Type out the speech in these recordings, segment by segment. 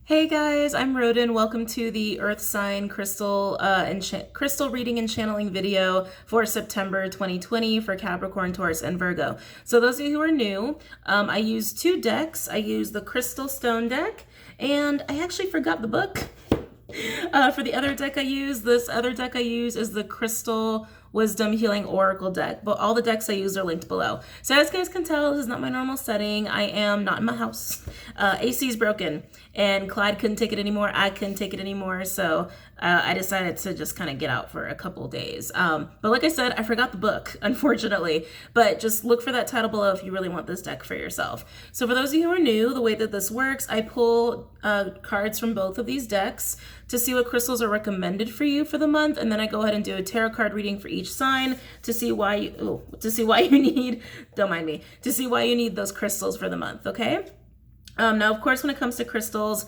Hey guys, I'm Rodin. Welcome to the Earth Sign Crystal Crystal Reading and Channeling video for September 2020 for Capricorn, Taurus, and Virgo. So those of you who are new, I use two decks. I use the Crystal Stone deck, and I actually forgot the book. For the other deck I use, this other deck I use is the Crystal Wisdom Healing Oracle deck, but all the decks I use are linked below. So as you guys can tell, this is not my normal setting. I am not in my house. AC is broken, and Clyde couldn't take it anymore. I couldn't take it anymore, so I decided to just kind of get out for a couple of days. But like I said, I forgot the book, unfortunately. But just look for that title below if you really want this deck for yourself. So for those of you who are new, the way that this works, I pull cards from both of these decks to see what crystals are recommended for you for the month, and then I go ahead and do a tarot card reading for each sign to see why you need, don't mind me, to see why you need those crystals for the month, okay? Now, of course, when it comes to crystals,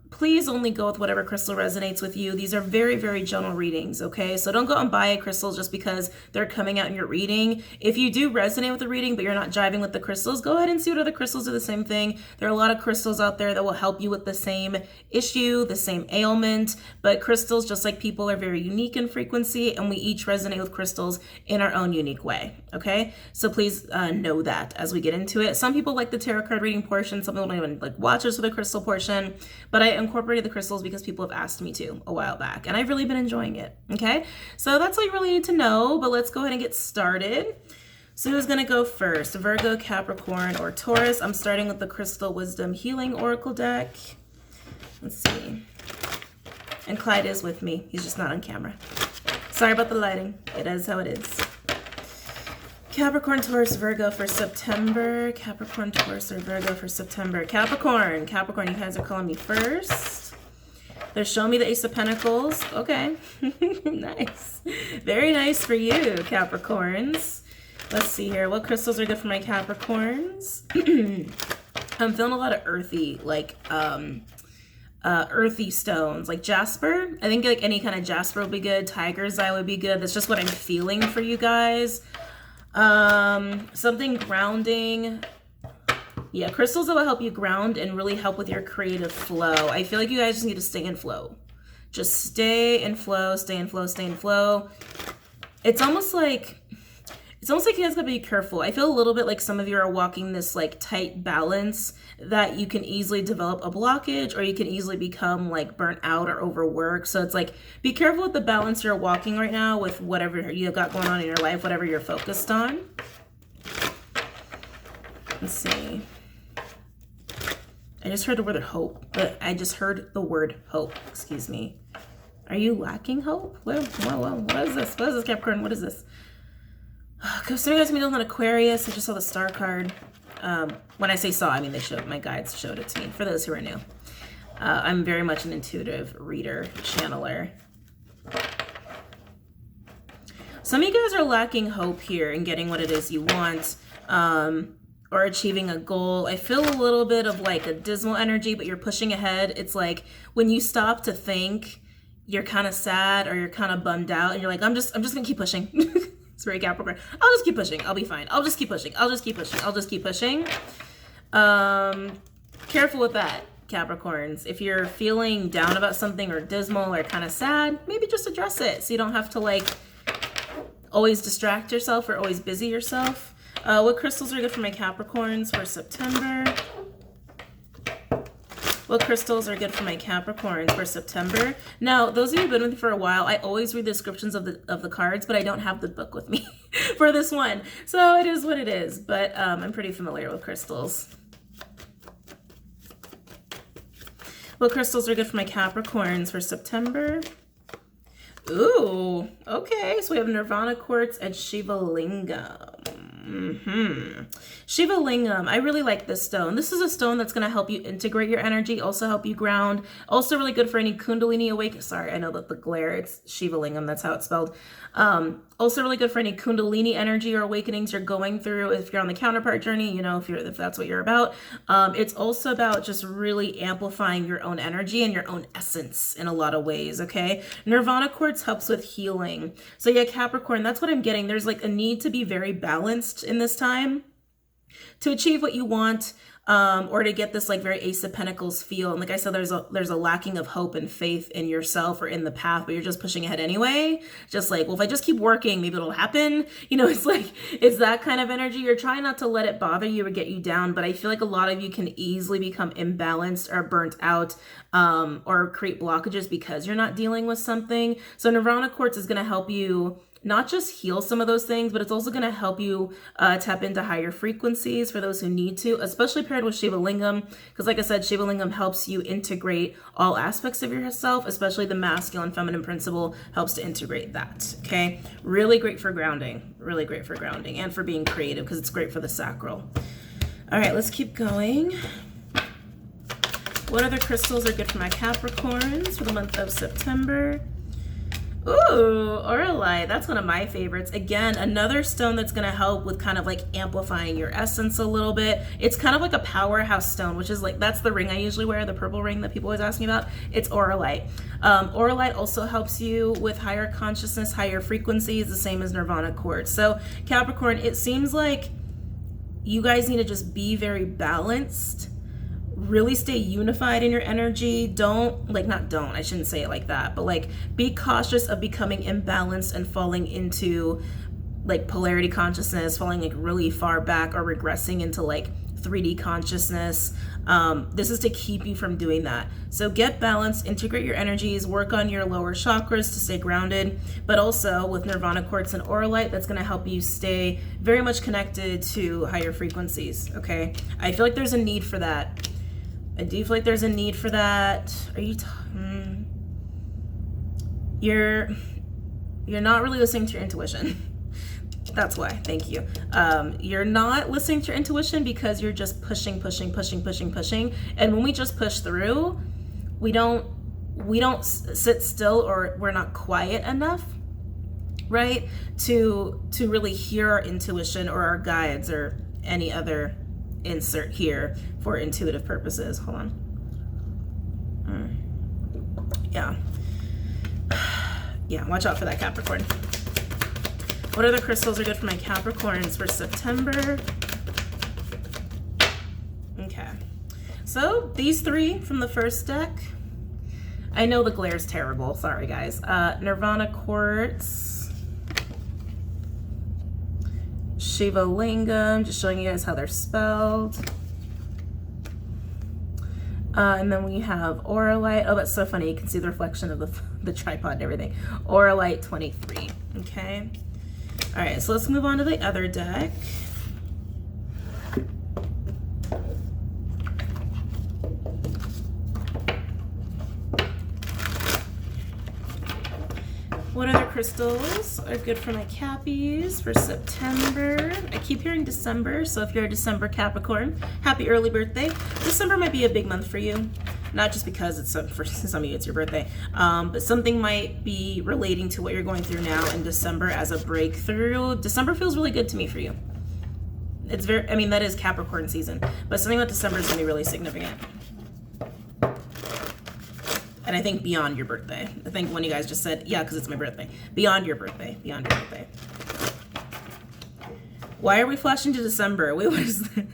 please only go with whatever crystal resonates with you. These are very, very general readings, okay? So don't go and buy a crystal just because they're coming out in your reading. If you do resonate with the reading, but you're not jiving with the crystals, go ahead and see what other crystals do the same thing. There are a lot of crystals out there that will help you with the same issue, the same ailment, but crystals, just like people, are very unique in frequency, and we each resonate with crystals in our own unique way, okay? So please know that as we get into it. Some people like the tarot card reading portion, some people don't even like watch us for the crystal portion, but I incorporated the crystals because people have asked me to a while back, and I've really been enjoying it, okay? So that's all you really need to know, but let's go ahead and get started. So who's gonna go first? Virgo, Capricorn, or Taurus? I'm starting with the Crystal Wisdom Healing Oracle deck. Let's see. And Clyde is with me. He's just not on camera. Sorry about the lighting. It is how it is. Capricorn, Taurus, Virgo for September. Capricorn, Taurus, or Virgo for September. Capricorn, you guys are calling me first. They're showing me the Ace of Pentacles. Okay. Nice. Very nice for you, Capricorns. Let's see here. What crystals are good for my Capricorns? I'm feeling a lot of earthy, like earthy stones, like jasper. I think like any kind of jasper will be good. Tiger's eye would be good. That's just what I'm feeling for you guys. Something grounding. Yeah, crystals that will help you ground and really help with your creative flow. I feel like you guys just need to stay in flow. Just stay in flow, stay in flow, stay in flow. It's almost like you guys gotta be careful. I feel a little bit like some of you are walking this like tight balance that you can easily develop a blockage, or you can easily become like burnt out or overworked. So it's like, be careful with the balance you're walking right now with whatever you got going on in your life, whatever you're focused on. Let's see. I just heard the word hope, excuse me. Are you lacking hope? Whoa, what is this? What is this, Capricorn? What is this? Because some of you guys may know an Aquarius. I just saw the star card. When I say saw, I mean my guides showed it to me, for those who are new. I'm very much an intuitive reader, channeler. Some of you guys are lacking hope here in getting what it is you want, or achieving a goal. I feel a little bit of like a dismal energy, but you're pushing ahead. It's like when you stop to think, you're kind of sad or you're kind of bummed out, and you're like, I'm just gonna keep pushing. It's very Capricorn. I'll just keep pushing. I'll be fine. I'll just keep pushing. I'll just keep pushing. I'll just keep pushing. Careful with that, Capricorns. If you're feeling down about something or dismal or kind of sad, maybe just address it so you don't have to like always distract yourself or always busy yourself. What crystals are good for my Capricorns for September? What crystals are good for my Capricorns for September? Now, those of you who've been with me for a while, I always read the descriptions of the cards, but I don't have the book with me for this one. So it is what it is, but I'm pretty familiar with crystals. What crystals are good for my Capricorns for September? Ooh, okay. So we have Nirvana Quartz and Shiva Lingam. Shiva Lingam, I really like this stone. This is a stone that's going to help you integrate your energy, also help you ground, also really good for any Kundalini awakening. Sorry, I know that the glare, it's Shiva Lingam, that's how it's spelled. Also really good for any Kundalini energy or awakenings you're going through. If you're on the counterpart journey, you know, if that's what you're about. It's also about just really amplifying your own energy and your own essence in a lot of ways, okay? Nirvana Quartz helps with healing. So yeah, Capricorn, that's what I'm getting. There's like a need to be very balanced in this time to achieve what you want. or to get this like very Ace of Pentacles feel. And like I said, there's a lacking of hope and faith in yourself or in the path, but you're just pushing ahead anyway. Just like, well, if I just keep working, maybe it'll happen. You know, it's like, it's that kind of energy. You're trying not to let it bother you or get you down, but I feel like a lot of you can easily become imbalanced or burnt out, or create blockages because you're not dealing with something. So Nirvana Quartz is going to help you not just heal some of those things, but it's also going to help you tap into higher frequencies for those who need to, especially paired with Shiva Lingam. Because like I said, Shiva Lingam helps you integrate all aspects of yourself, especially the masculine feminine principle helps to integrate that. Okay. Really great for grounding, really great for grounding and for being creative because it's great for the sacral. All right, let's keep going. What other crystals are good for my Capricorns for the month of September? Ooh, Auralite, that's one of my favorites. Again, another stone that's going to help with kind of like amplifying your essence a little bit. It's kind of like a powerhouse stone, which is like, that's the ring I usually wear, the purple ring that people always ask me about. It's Auralite. Auralite also helps you with higher consciousness, higher frequencies, the same as Nirvana Quartz. So Capricorn, it seems like you guys need to just be very balanced. Really stay unified in your energy. I shouldn't say it like that, but like be cautious of becoming imbalanced and falling into like polarity consciousness, falling like really far back or regressing into like 3D consciousness. This is to keep you from doing that. So get balanced, integrate your energies, work on your lower chakras to stay grounded, but also with Nirvana Quartz and Auralite, that's going to help you stay very much connected to higher frequencies. Okay. I feel like there's a need for that. I do feel like there's a need for that. Are you, you're not really listening to your intuition. That's why, thank you. You're not listening to your intuition because you're just pushing. And when we just push through, we don't sit still, or we're not quiet enough, right? To really hear our intuition or our guides or any other insert here for intuitive purposes. Hold on. Yeah, watch out for that, Capricorn. What other crystals are good for my Capricorns for September? Okay, so these three from the first deck. I know the glare is terrible, sorry guys. Nirvana Quartz, Shiva Lingam, just showing you guys how they're spelled. And then we have Auralite. Oh, that's so funny. You can see the reflection of the tripod and everything. Auralite 23. Okay. All right, so let's move on to the other deck. What other crystals are good for my Cappies for September? I keep hearing December, so if you're a December Capricorn, happy early birthday. December might be a big month for you. Not just because it's for some of you it's your birthday, but something might be relating to what you're going through now in December as a breakthrough. December feels really good to me for you. It's very, I mean, that is Capricorn season, but something about December is gonna be really significant. And I think beyond your birthday. I think one of you guys just said, yeah, because it's my birthday. Beyond your birthday, beyond your birthday. Why are we flashing to December? Wait, what is this?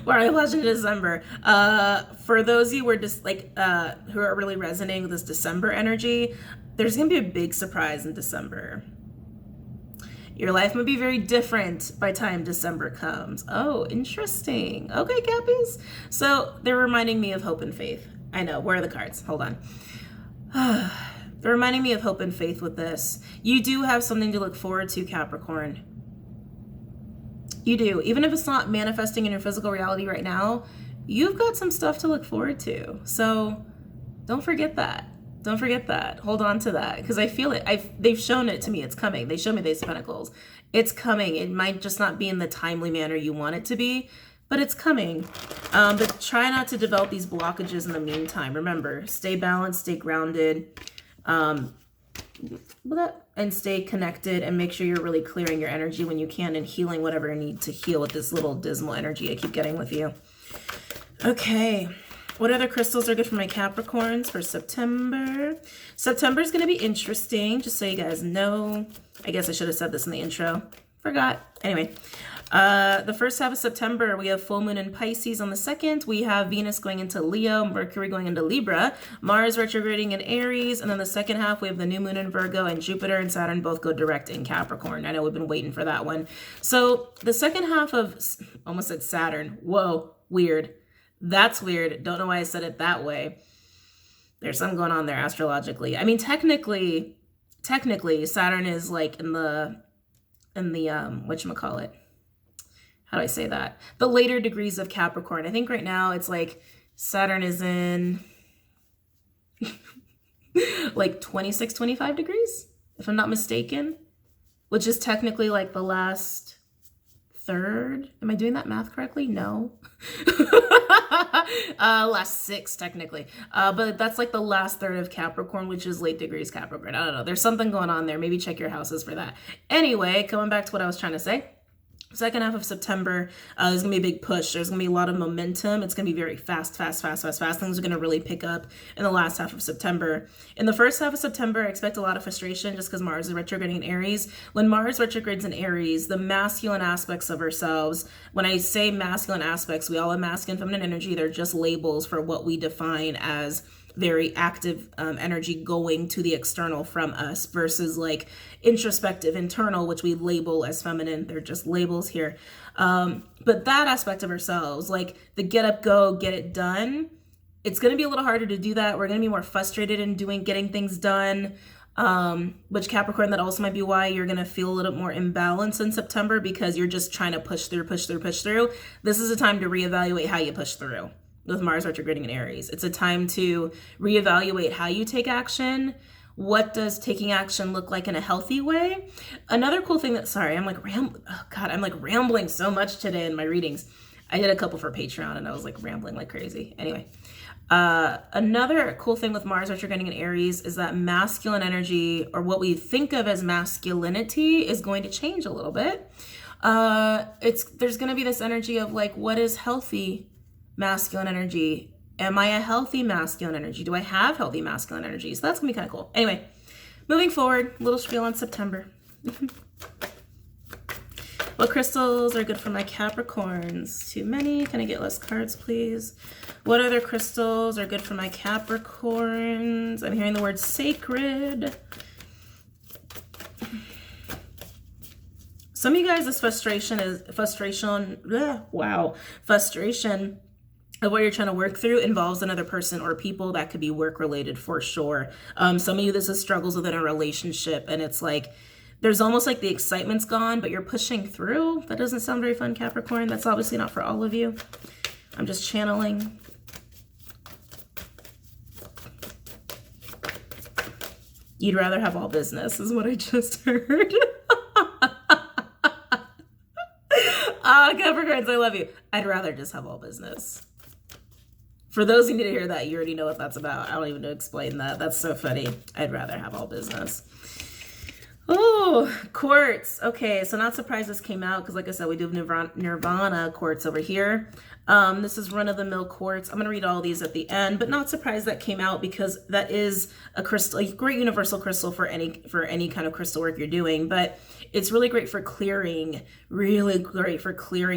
Why are we flashing to December? For those of you who are just like, who are really resonating with this December energy, there's gonna be a big surprise in December. Your life might be very different by time December comes. Oh, interesting. Okay, Cappies. So they're reminding me of hope and faith. I know, where are the cards? Hold on. They're reminding me of hope and faith with this. You do have something to look forward to, Capricorn. You do. Even if it's not manifesting in your physical reality right now, you've got some stuff to look forward to. So don't forget that. Don't forget that. Hold on to that, because I feel it. They've shown it to me. It's coming. They showed me the Ace of Pentacles. It's coming. It might just not be in the timely manner you want it to be, but it's coming. But try not to develop these blockages in the meantime. Remember, stay balanced, stay grounded, and stay connected, and make sure you're really clearing your energy when you can and healing whatever you need to heal with this little dismal energy I keep getting with you. Okay. What other crystals are good for my Capricorns for September? September is going to be interesting, just so you guys know. I guess I should have said this in the intro. Forgot. Anyway. The first half of September, we have full moon in Pisces on the 2nd. We have Venus going into Leo, Mercury going into Libra, Mars retrograding in Aries, and then the second half, we have the new moon in Virgo, and Jupiter and Saturn both go direct in Capricorn. I know we've been waiting for that one. So the second half of, almost said Saturn. Whoa, weird. That's weird. Don't know why I said it that way. There's something going on there astrologically. I mean, technically, Saturn is like in the whatchamacallit. How do I say that? The later degrees of Capricorn. I think right now it's like Saturn is in like 26, 25 degrees, if I'm not mistaken, which is technically like the last third. Am I doing that math correctly? No. Last 6 technically. But that's like the last third of Capricorn, which is late degrees Capricorn. I don't know. There's something going on there. Maybe check your houses for that. Anyway, coming back to what I was trying to say. Second half of September, there's going to be a big push. There's going to be a lot of momentum. It's going to be very fast. Things are going to really pick up in the last half of September. In the first half of September, I expect a lot of frustration just because Mars is retrograding in Aries. When Mars retrogrades in Aries, the masculine aspects of ourselves, when I say masculine aspects, we all have masculine, feminine energy. They're just labels for what we define as very active energy going to the external from us versus like introspective, internal, which we label as feminine. They're just labels here. But that aspect of ourselves, like the get up, go, get it done, it's going to be a little harder to do that. We're going to be more frustrated in getting things done. Which Capricorn, that also might be why you're going to feel a little more imbalanced in September because you're just trying to push through. This is a time to reevaluate how you push through. With Mars retrograding in Aries, it's a time to reevaluate how you take action. What does taking action look like in a healthy way? Another cool thing I'm like rambling so much today in my readings. I did a couple for Patreon and I was like rambling like crazy. Anyway, another cool thing with Mars retrograding in Aries is that masculine energy, or what we think of as masculinity, is going to change a little bit. There's going to be this energy of like, what is healthy masculine energy? Am I a healthy masculine energy? Do I have healthy masculine energy? So that's gonna be kind of cool. Anyway, moving forward, little spiel on September. What crystals are good for my Capricorns? Too many. Can I get less cards, please? What other crystals are good for my Capricorns? I'm hearing the word sacred. Some of you guys, this frustration of what you're trying to work through involves another person or people. That could be work related for sure. Some of you, this is struggles within a relationship, and it's like there's almost like the excitement's gone, but you're pushing through. That doesn't sound very fun, Capricorn. That's obviously not for all of you. I'm just channeling. You'd rather have all business is what I just heard. Capricorns, I love you. I'd rather just have all business. For those who need to hear that, you already know what that's about. I don't even know to explain that. That's so funny. I'd rather have all business. Oh, quartz. Okay, so not surprised this came out because like I said, we do have Nirvana quartz over here. This is run-of-the-mill quartz. I'm going to read all these at the end, but not surprised that came out because that is a crystal, a great universal crystal for any kind of crystal work you're doing. But it's really great for clearing,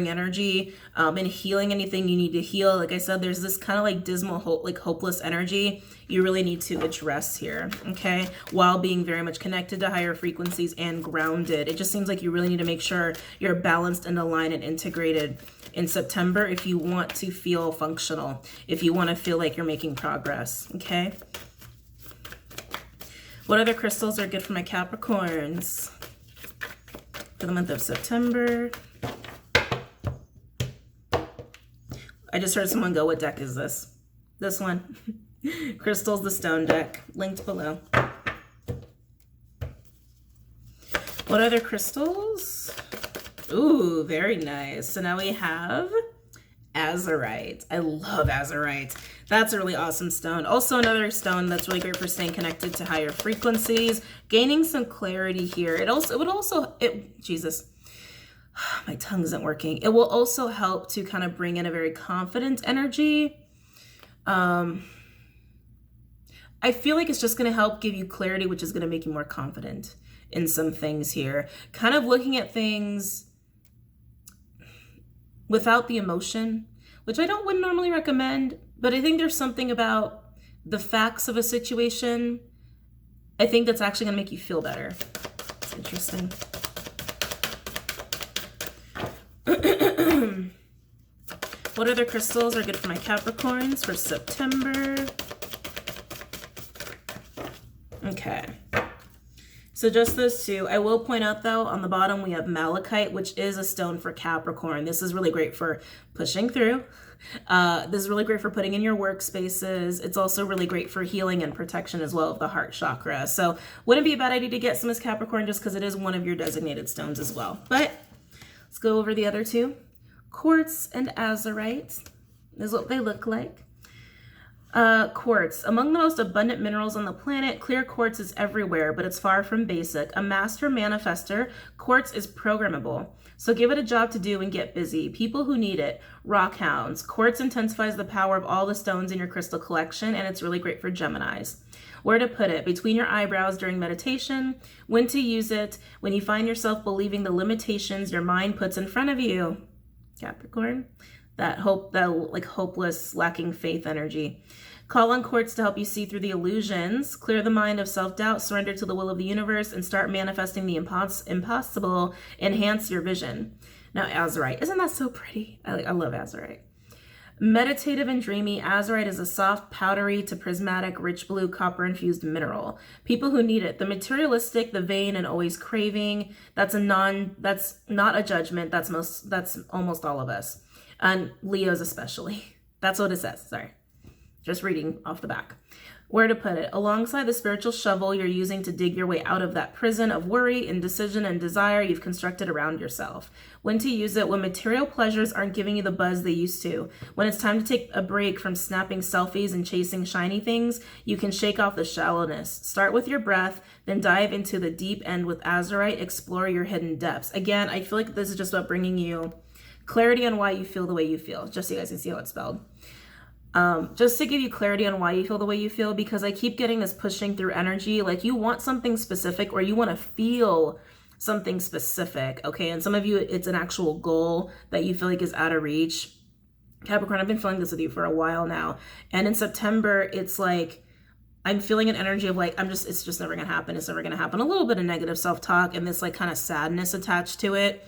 energy and healing anything you need to heal. Like I said, there's this kind of like dismal, hopeless energy you really need to address here, okay? While being very much connected to higher frequencies and grounded. It just seems like you really need to make sure you're balanced and aligned and integrated in September if you want to feel functional, if you want to feel like you're making progress, okay? What other crystals are good for my Capricorns for the month of September? I just heard someone go, what deck is this? This one. Crystals, the stone deck, linked below. What other crystals? Ooh, very nice. So now we have azurite. I love azurite. That's a really awesome stone. Also another stone that's really great for staying connected to higher frequencies, gaining some clarity here. Jesus, my tongue isn't working. It will also help to kind of bring in a very confident energy. I feel like it's just going to help give you clarity, which is going to make you more confident in some things here. Kind of looking at things without the emotion, which I wouldn't normally recommend, but I think there's something about the facts of a situation. I think that's actually gonna make you feel better. It's interesting. What other crystals are good for my Capricorns for September? Okay. So just those two. I will point out though, on the bottom we have malachite, which is a stone for Capricorn. This is really great for pushing through. This is really great for putting in your workspaces. It's also really great for healing and protection as well of the heart chakra. So wouldn't be a bad idea to get some as Capricorn just because it is one of your designated stones as well. But let's go over the other two. Quartz and azurite. This is what they look like. Quartz. Among the most abundant minerals on the planet, clear quartz is everywhere, but it's far from basic. A master manifester, quartz is programmable. So give it a job to do and get busy. People who need it. Rock hounds. Quartz intensifies the power of all the stones in your crystal collection, and it's really great for Geminis. Where to put it? Between your eyebrows during meditation. When to use it? When you find yourself believing the limitations your mind puts in front of you. Capricorn. That like hopeless, lacking faith energy. Call on quartz to help you see through the illusions, clear the mind of self-doubt, surrender to the will of the universe, and start manifesting the impossible. Enhance your vision. Now, azurite. Isn't that so pretty? I love azurite. Meditative and dreamy, azurite is a soft, powdery to prismatic, rich blue, copper-infused mineral. People who need it. The materialistic, the vain, and always craving. That's not a judgment. That's almost all of us. And Leos especially. That's what it says. Sorry. Just reading off the back. Where to put it? Alongside the spiritual shovel you're using to dig your way out of that prison of worry, indecision, and desire you've constructed around yourself. When to use it? When material pleasures aren't giving you the buzz they used to. When it's time to take a break from snapping selfies and chasing shiny things, you can shake off the shallowness. Start with your breath, then dive into the deep end with azurite. Explore your hidden depths. Again, I feel like this is just about bringing you clarity on why you feel the way you feel, just so you guys can see how it's spelled. Just to give you clarity on why you feel the way you feel, because I keep getting this pushing through energy, like you want something specific or you want to feel something specific, okay? And some of you, it's an actual goal that you feel like is out of reach. Capricorn, I've been feeling this with you for a while now. And in September, it's like, I'm feeling an energy of like, it's just never gonna happen. It's never gonna happen. A little bit of negative self-talk and this like kind of sadness attached to it.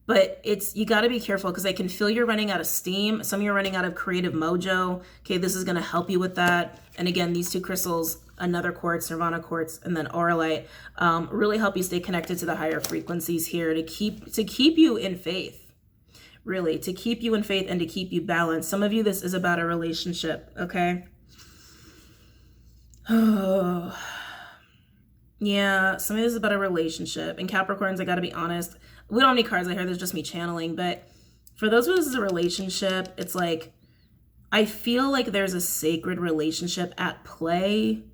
But you got to be careful because I can feel you're running out of steam. Some of you are running out of creative mojo. Okay, this is going to help you with that. And again, these two crystals, another quartz, Nirvana quartz, and then auralite, really help you stay connected to the higher frequencies here to keep you in faith. Really, to keep you in faith and to keep you balanced. Some of you, this is about a relationship, okay? Oh, yeah, some of this is about a relationship. And Capricorns, I got to be honest, we don't have any cards out here. There's just me channeling. But for those of us, this is a relationship. It's like, I feel like there's a sacred relationship at play,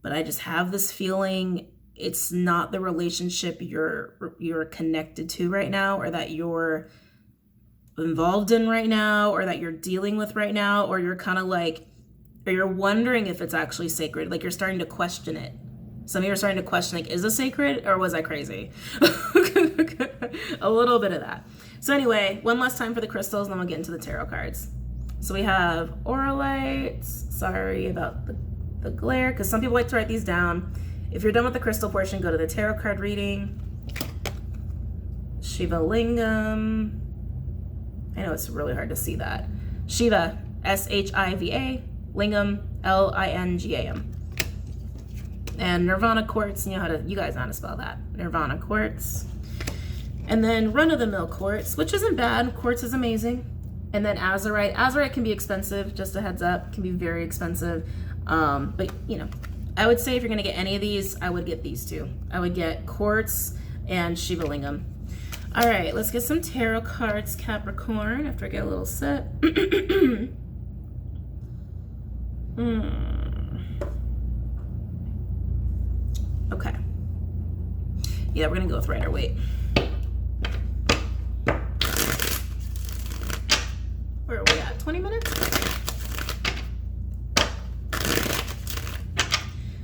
but I just have this feeling it's not the relationship you're connected to right now, or that you're involved in right now, or that you're dealing with right now, or you're kind of like, or you're wondering if it's actually sacred. Like you're starting to question it. Some of you are starting to question, like, is this sacred or was I crazy? A little bit of that. So anyway, one last time for the crystals, and then we'll get into the tarot cards. So we have auralite. Sorry about the glare, because some people like to write these down. If you're done with the crystal portion, go to the tarot card reading. Shiva Lingam. I know it's really hard to see that. Shiva, S-H-I-V-A, Lingam, L-I-N-G-A-M. And Nirvana quartz, you guys know how to spell that. Nirvana quartz. And then run-of-the-mill quartz, which isn't bad. Quartz is amazing. And then azurite. Azurite can be expensive, just a heads up. It can be very expensive. But, I would say if you're going to get any of these, I would get these two. I would get quartz and Shiva Lingam. All right, let's get some tarot cards, Capricorn, after I get a little sip. Okay. Yeah, we're gonna go with Rider-Waite. Where are we at? 20 minutes?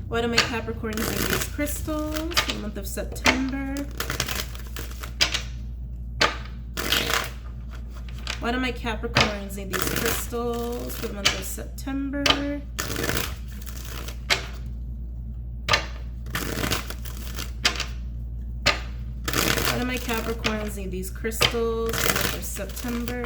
Why do my Capricorn using these crystals for the month of September? Why do my Capricorns need these crystals for the month of September? Why do my Capricorns need these crystals for the month of September?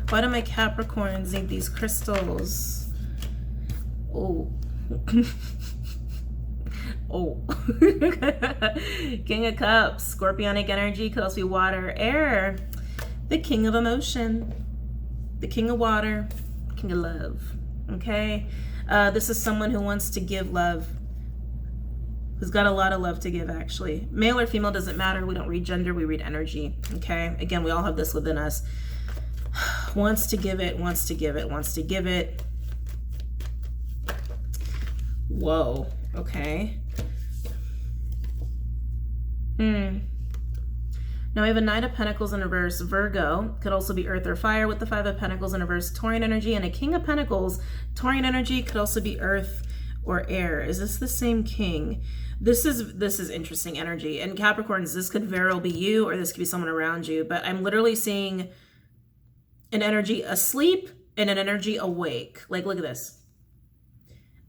Why do my Capricorns need these crystals? Oh. Oh. King of Cups, Scorpionic energy, could also be water, air. The King of Emotion, the King of Water, King of Love. Okay? This is someone who wants to give love, who's got a lot of love to give, actually. Male or female, doesn't matter. We don't read gender, we read energy. Okay? Again, we all have this within us. Wants to give it, wants to give it, wants to give it. Whoa. Okay. Now we have a Knight of Pentacles in reverse, Virgo. Could also be Earth or Fire with the Five of Pentacles in reverse, Taurian energy, and a King of Pentacles. Taurian energy could also be Earth or Air. Is this the same king? This is interesting energy. And Capricorns, this could very well be you, or this could be someone around you. But I'm literally seeing an energy asleep and an energy awake. Like, look at this.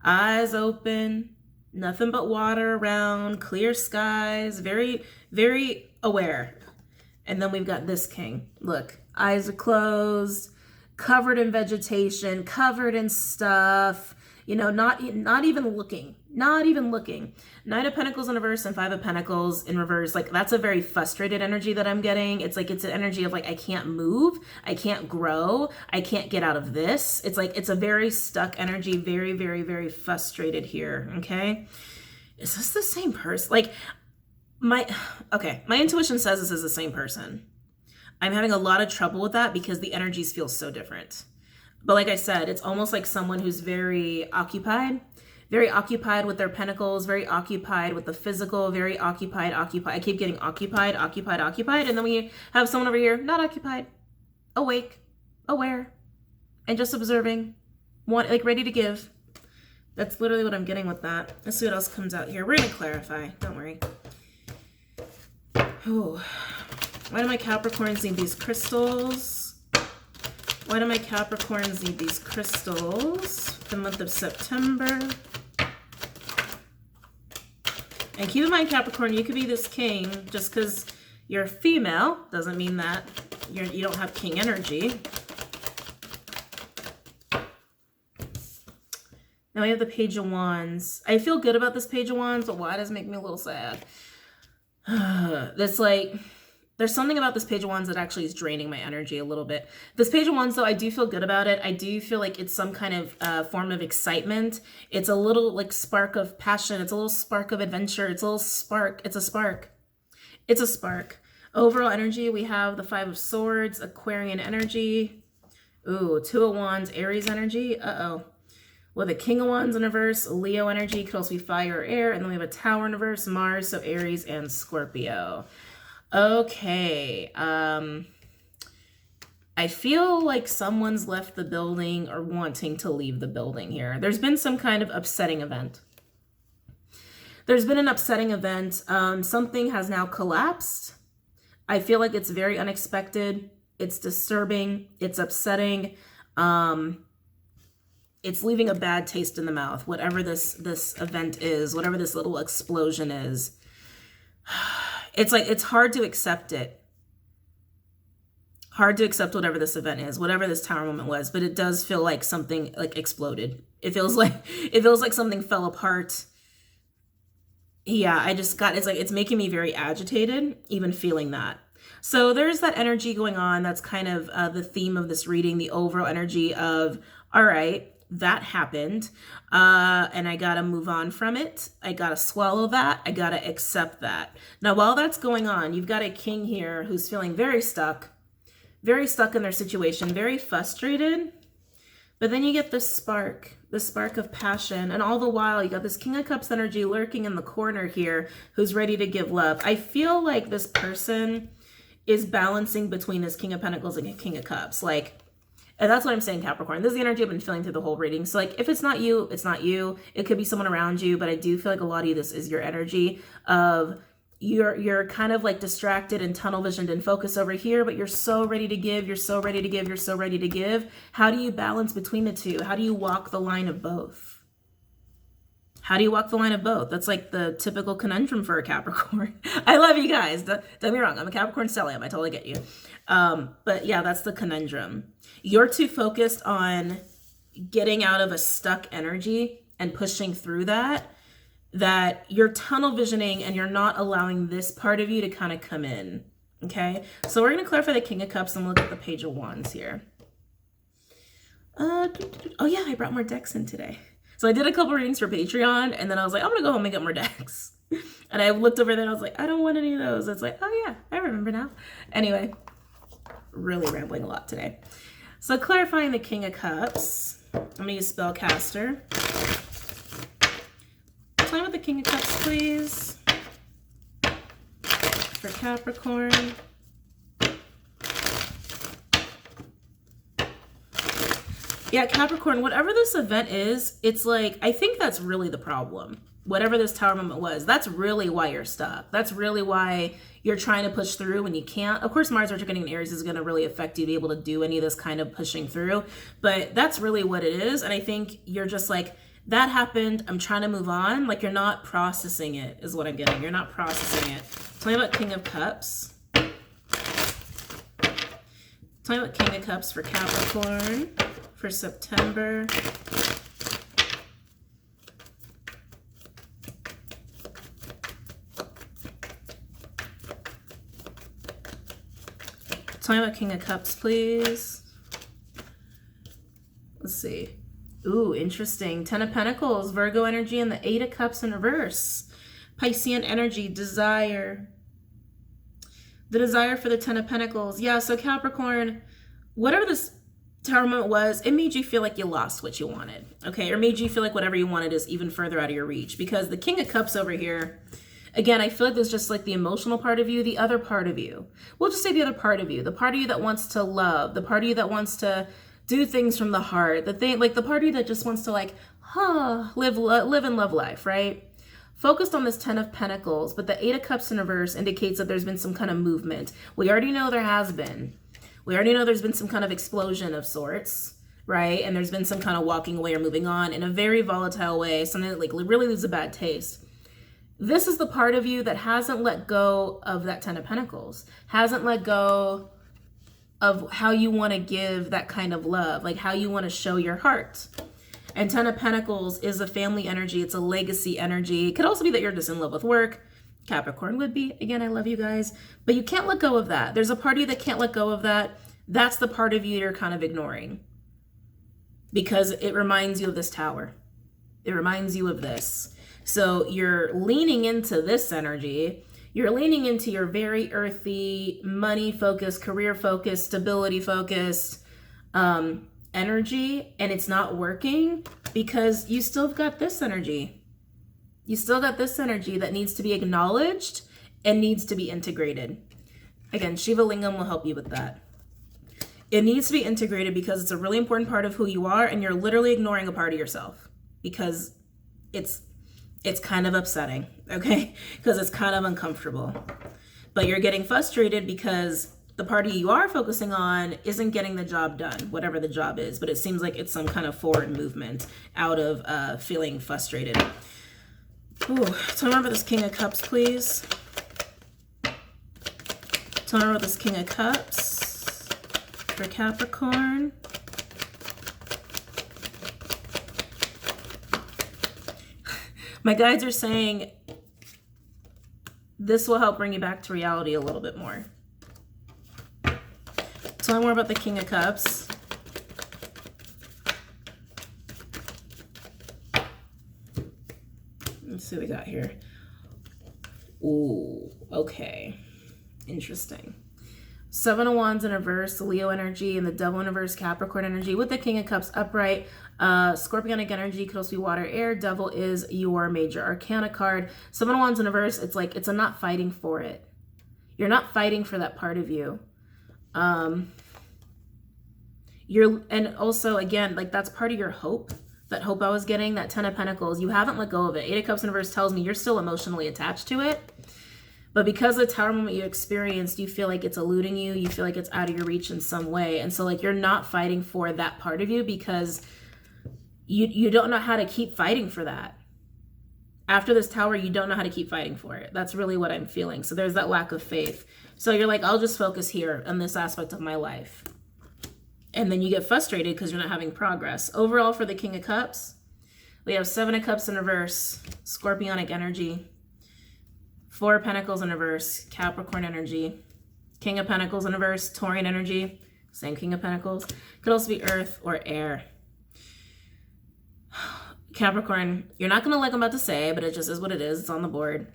Eyes open, nothing but water around, clear skies, very, very aware. And then we've got this king. Look, eyes are closed, covered in vegetation, covered in stuff, you know, not even looking, not even looking. Knight of Pentacles in reverse and Five of Pentacles in reverse. Like, that's a very frustrated energy that I'm getting. It's like, it's an energy of like, I can't move, I can't grow, I can't get out of this. It's like, it's a very stuck energy, very, very, very frustrated here. Okay. Is this the same person? Like, my intuition says this is the same person. I'm having a lot of trouble with that because the energies feel so different. But like I said, it's almost like someone who's very occupied with their pentacles, very occupied with the physical, very occupied. I keep getting occupied. And then we have someone over here, not occupied, awake, aware, and just observing, like ready to give. That's literally what I'm getting with that. Let's see what else comes out here. We're going to clarify. Don't worry. Oh, why do my Capricorns need these crystals? Why do my Capricorns need these crystals for the month of September? And keep in mind, Capricorn, you could be this king. Just because you're female doesn't mean that you don't have king energy. Now we have the Page of Wands. I feel good about this Page of Wands, but why does it make me a little sad? That's like, there's something about this Page of Wands that actually is draining my energy a little bit. This Page of Wands, though, I do feel good about it. I do feel like it's some kind of form of excitement. It's a little like spark of passion. It's a little spark of adventure. It's a little spark. It's a spark. It's a spark. Overall energy, we have the Five of Swords, Aquarian energy. Ooh, Two of Wands, Aries energy. Uh-oh. With a King of Wands in reverse, Leo energy, could also be fire or air. And then we have a Tower in reverse, Mars, so Aries and Scorpio. Okay. I feel like someone's left the building or wanting to leave the building here. There's been some kind of upsetting event. There's been an upsetting event. Something has now collapsed. I feel like it's very unexpected. It's disturbing. It's upsetting. It's leaving a bad taste in the mouth, whatever this event is, whatever this little explosion is. It's like, it's hard to accept it. Hard to accept whatever this event is, whatever this tower moment was, but it does feel like something like exploded. It feels like something fell apart. Yeah, I just got, it's making me very agitated, even feeling that. So there's that energy going on. That's kind of the theme of this reading, the overall energy of, all right, that happened, and I gotta move on from it. I gotta swallow that. I gotta accept that. Now, while that's going on, you've got a king here who's feeling very stuck in their situation, very frustrated. But then you get this spark of passion, and all the while you got this King of Cups energy lurking in the corner here who's ready to give love. I feel like this person is balancing between this King of Pentacles and King of Cups. Like, and that's what I'm saying, Capricorn. This is the energy I've been feeling through the whole reading. So like, if it's not you, it's not you. It could be someone around you, but I do feel like a lot of you, this is your energy of you're kind of like distracted and tunnel visioned and focused over here, but you're so ready to give, you're so ready to give, you're so ready to give. How do you balance between the two? How do you walk the line of both? How do you walk the line of both? That's like the typical conundrum for a Capricorn. I love you guys. Don't get me wrong. I'm a Capricorn stellium. I totally get you. But yeah, that's the conundrum. You're too focused on getting out of a stuck energy and pushing through that you're tunnel visioning and you're not allowing this part of you to kind of come in. Okay. So we're going to clarify the King of Cups and we'll look at the Page of Wands here. Oh yeah, I brought more decks in today. So I did a couple readings for Patreon and then I was like, I'm going to go home and get more decks. And I looked over there and I was like, I don't want any of those. It's like, oh yeah, I remember now. Anyway, really rambling a lot today. So clarifying the King of Cups, I'm going to use Spellcaster. Tell me about the King of Cups, please, for Capricorn. Yeah, Capricorn, whatever this event is, it's like, I think that's really the problem. Whatever this Tower moment was, that's really why you're stuck. That's really why you're trying to push through when you can't. Of course, Mars retrograde in Aries is going to really affect you to be able to do any of this kind of pushing through. But that's really what it is. And I think you're just like, that happened, I'm trying to move on. Like, you're not processing it, is what I'm getting. You're not processing it. Tell me about King of Cups. Tell me about King of Cups for Capricorn for September. Tell me about King of Cups, please. Let's see. Ooh, interesting. Ten of Pentacles, Virgo energy, and the Eight of Cups in reverse. Piscean energy, desire. The desire for the Ten of Pentacles. Yeah, so Capricorn, whatever this Tower moment was, it made you feel like you lost what you wanted, okay? Or made you feel like whatever you wanted is even further out of your reach. Because the King of Cups over here, again, I feel like there's just like the emotional part of you, the other part of you. We'll just say the other part of you. The part of you that wants to love. The part of you that wants to do things from the heart. The thing, like the part of you that just wants to like, live and love life, right? Focused on this Ten of Pentacles, but the Eight of Cups in reverse indicates that there's been some kind of movement. We already know there has been. We already know there's been some kind of explosion of sorts, right? And there's been some kind of walking away or moving on in a very volatile way, something that like really leaves a bad taste. This is the part of you that hasn't let go of that Ten of Pentacles, hasn't let go of how you want to give that kind of love, like how you want to show your heart. And Ten of Pentacles is a family energy. It's a legacy energy. It could also be that you're just in love with work. Capricorn would be. Again, I love you guys. But you can't let go of that. There's a part of you that can't let go of that. That's the part of you you're kind of ignoring. Because it reminds you of this Tower. It reminds you of this. So you're leaning into this energy. You're leaning into your very earthy, money-focused, career-focused, stability-focused energy, and it's not working because you still have got this energy. You still got this energy that needs to be acknowledged and needs to be integrated. Again, Shiva Lingam will help you with that. It needs to be integrated because it's a really important part of who you are, and you're literally ignoring a part of yourself because it's kind of upsetting, okay? Because it's kind of uncomfortable. But you're getting frustrated because the party you are focusing on isn't getting the job done, whatever the job is. But it seems like it's some kind of forward movement out of feeling frustrated. Ooh, tell me about this King of Cups, please. Tell me about this King of Cups for Capricorn. My guides are saying this will help bring you back to reality a little bit more. Tell me more about the King of Cups. Let's see what we got here. Ooh, okay. Interesting. Seven of Wands in reverse, Leo energy, and the Devil in reverse, Capricorn energy, with the King of Cups upright. Scorpionic energy could also be water, air. Devil is your major arcana card. Seven of Wands in reverse, it's like it's a not fighting for it. You're not fighting for that part of you. And also, again, like that's part of your hope. That hope I was getting, that Ten of Pentacles, you haven't let go of it. Eight of Cups in reverse tells me you're still emotionally attached to it. But because of the Tower moment you experienced, you feel like it's eluding you. You feel like it's out of your reach in some way. And so like you're not fighting for that part of you because you don't know how to keep fighting for that. After this Tower, you don't know how to keep fighting for it. That's really what I'm feeling. So there's that lack of faith. So you're like, I'll just focus here on this aspect of my life. And then you get frustrated because you're not having progress. Overall, for the King of Cups, we have 7 of Cups in reverse, Scorpionic energy. 4 of Pentacles in reverse, Capricorn energy. King of Pentacles in reverse, Taurian energy. Same King of Pentacles. Could also be Earth or Air. Capricorn, you're not going to like what I'm about to say, but it just is what it is. It's on the board.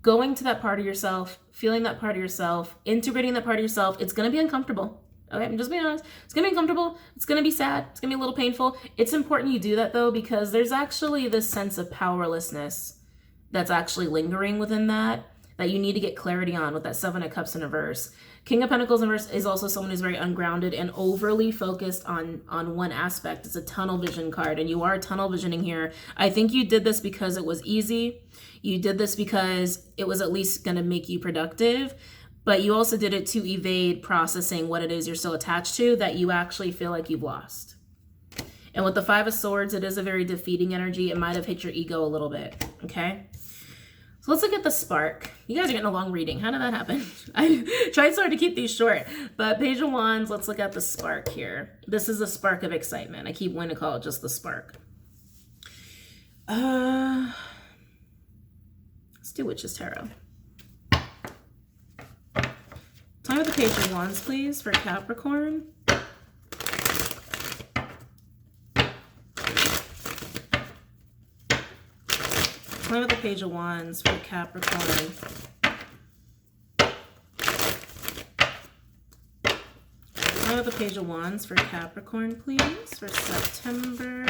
Going to that part of yourself, feeling that part of yourself, integrating that part of yourself, it's going to be uncomfortable. Okay, I'm just being honest. It's going to be uncomfortable. It's going to be sad. It's going to be a little painful. It's important you do that, though, because there's actually this sense of powerlessness that's actually lingering within that you need to get clarity on with that 7 of Cups in reverse. King of Pentacles in reverse is also someone who's very ungrounded and overly focused on one aspect. It's a tunnel vision card, and you are tunnel visioning here. I think you did this because it was easy. You did this because it was at least going to make you productive. But you also did it to evade processing what it is you're still attached to that you actually feel like you've lost. And with the 5 of Swords, it is a very defeating energy. It might have hit your ego a little bit, okay? So let's look at the spark. You guys are getting a long reading. How did that happen? I tried so hard to keep these short. But Page of Wands, let's look at the spark here. This is a spark of excitement. I keep wanting to call it just the spark. Let's do Witch's Tarot. Tell me what the Page of Wands, please, for Capricorn. Tell me what the Page of Wands for Capricorn. Tell me what the Page of Wands for Capricorn, please, for September.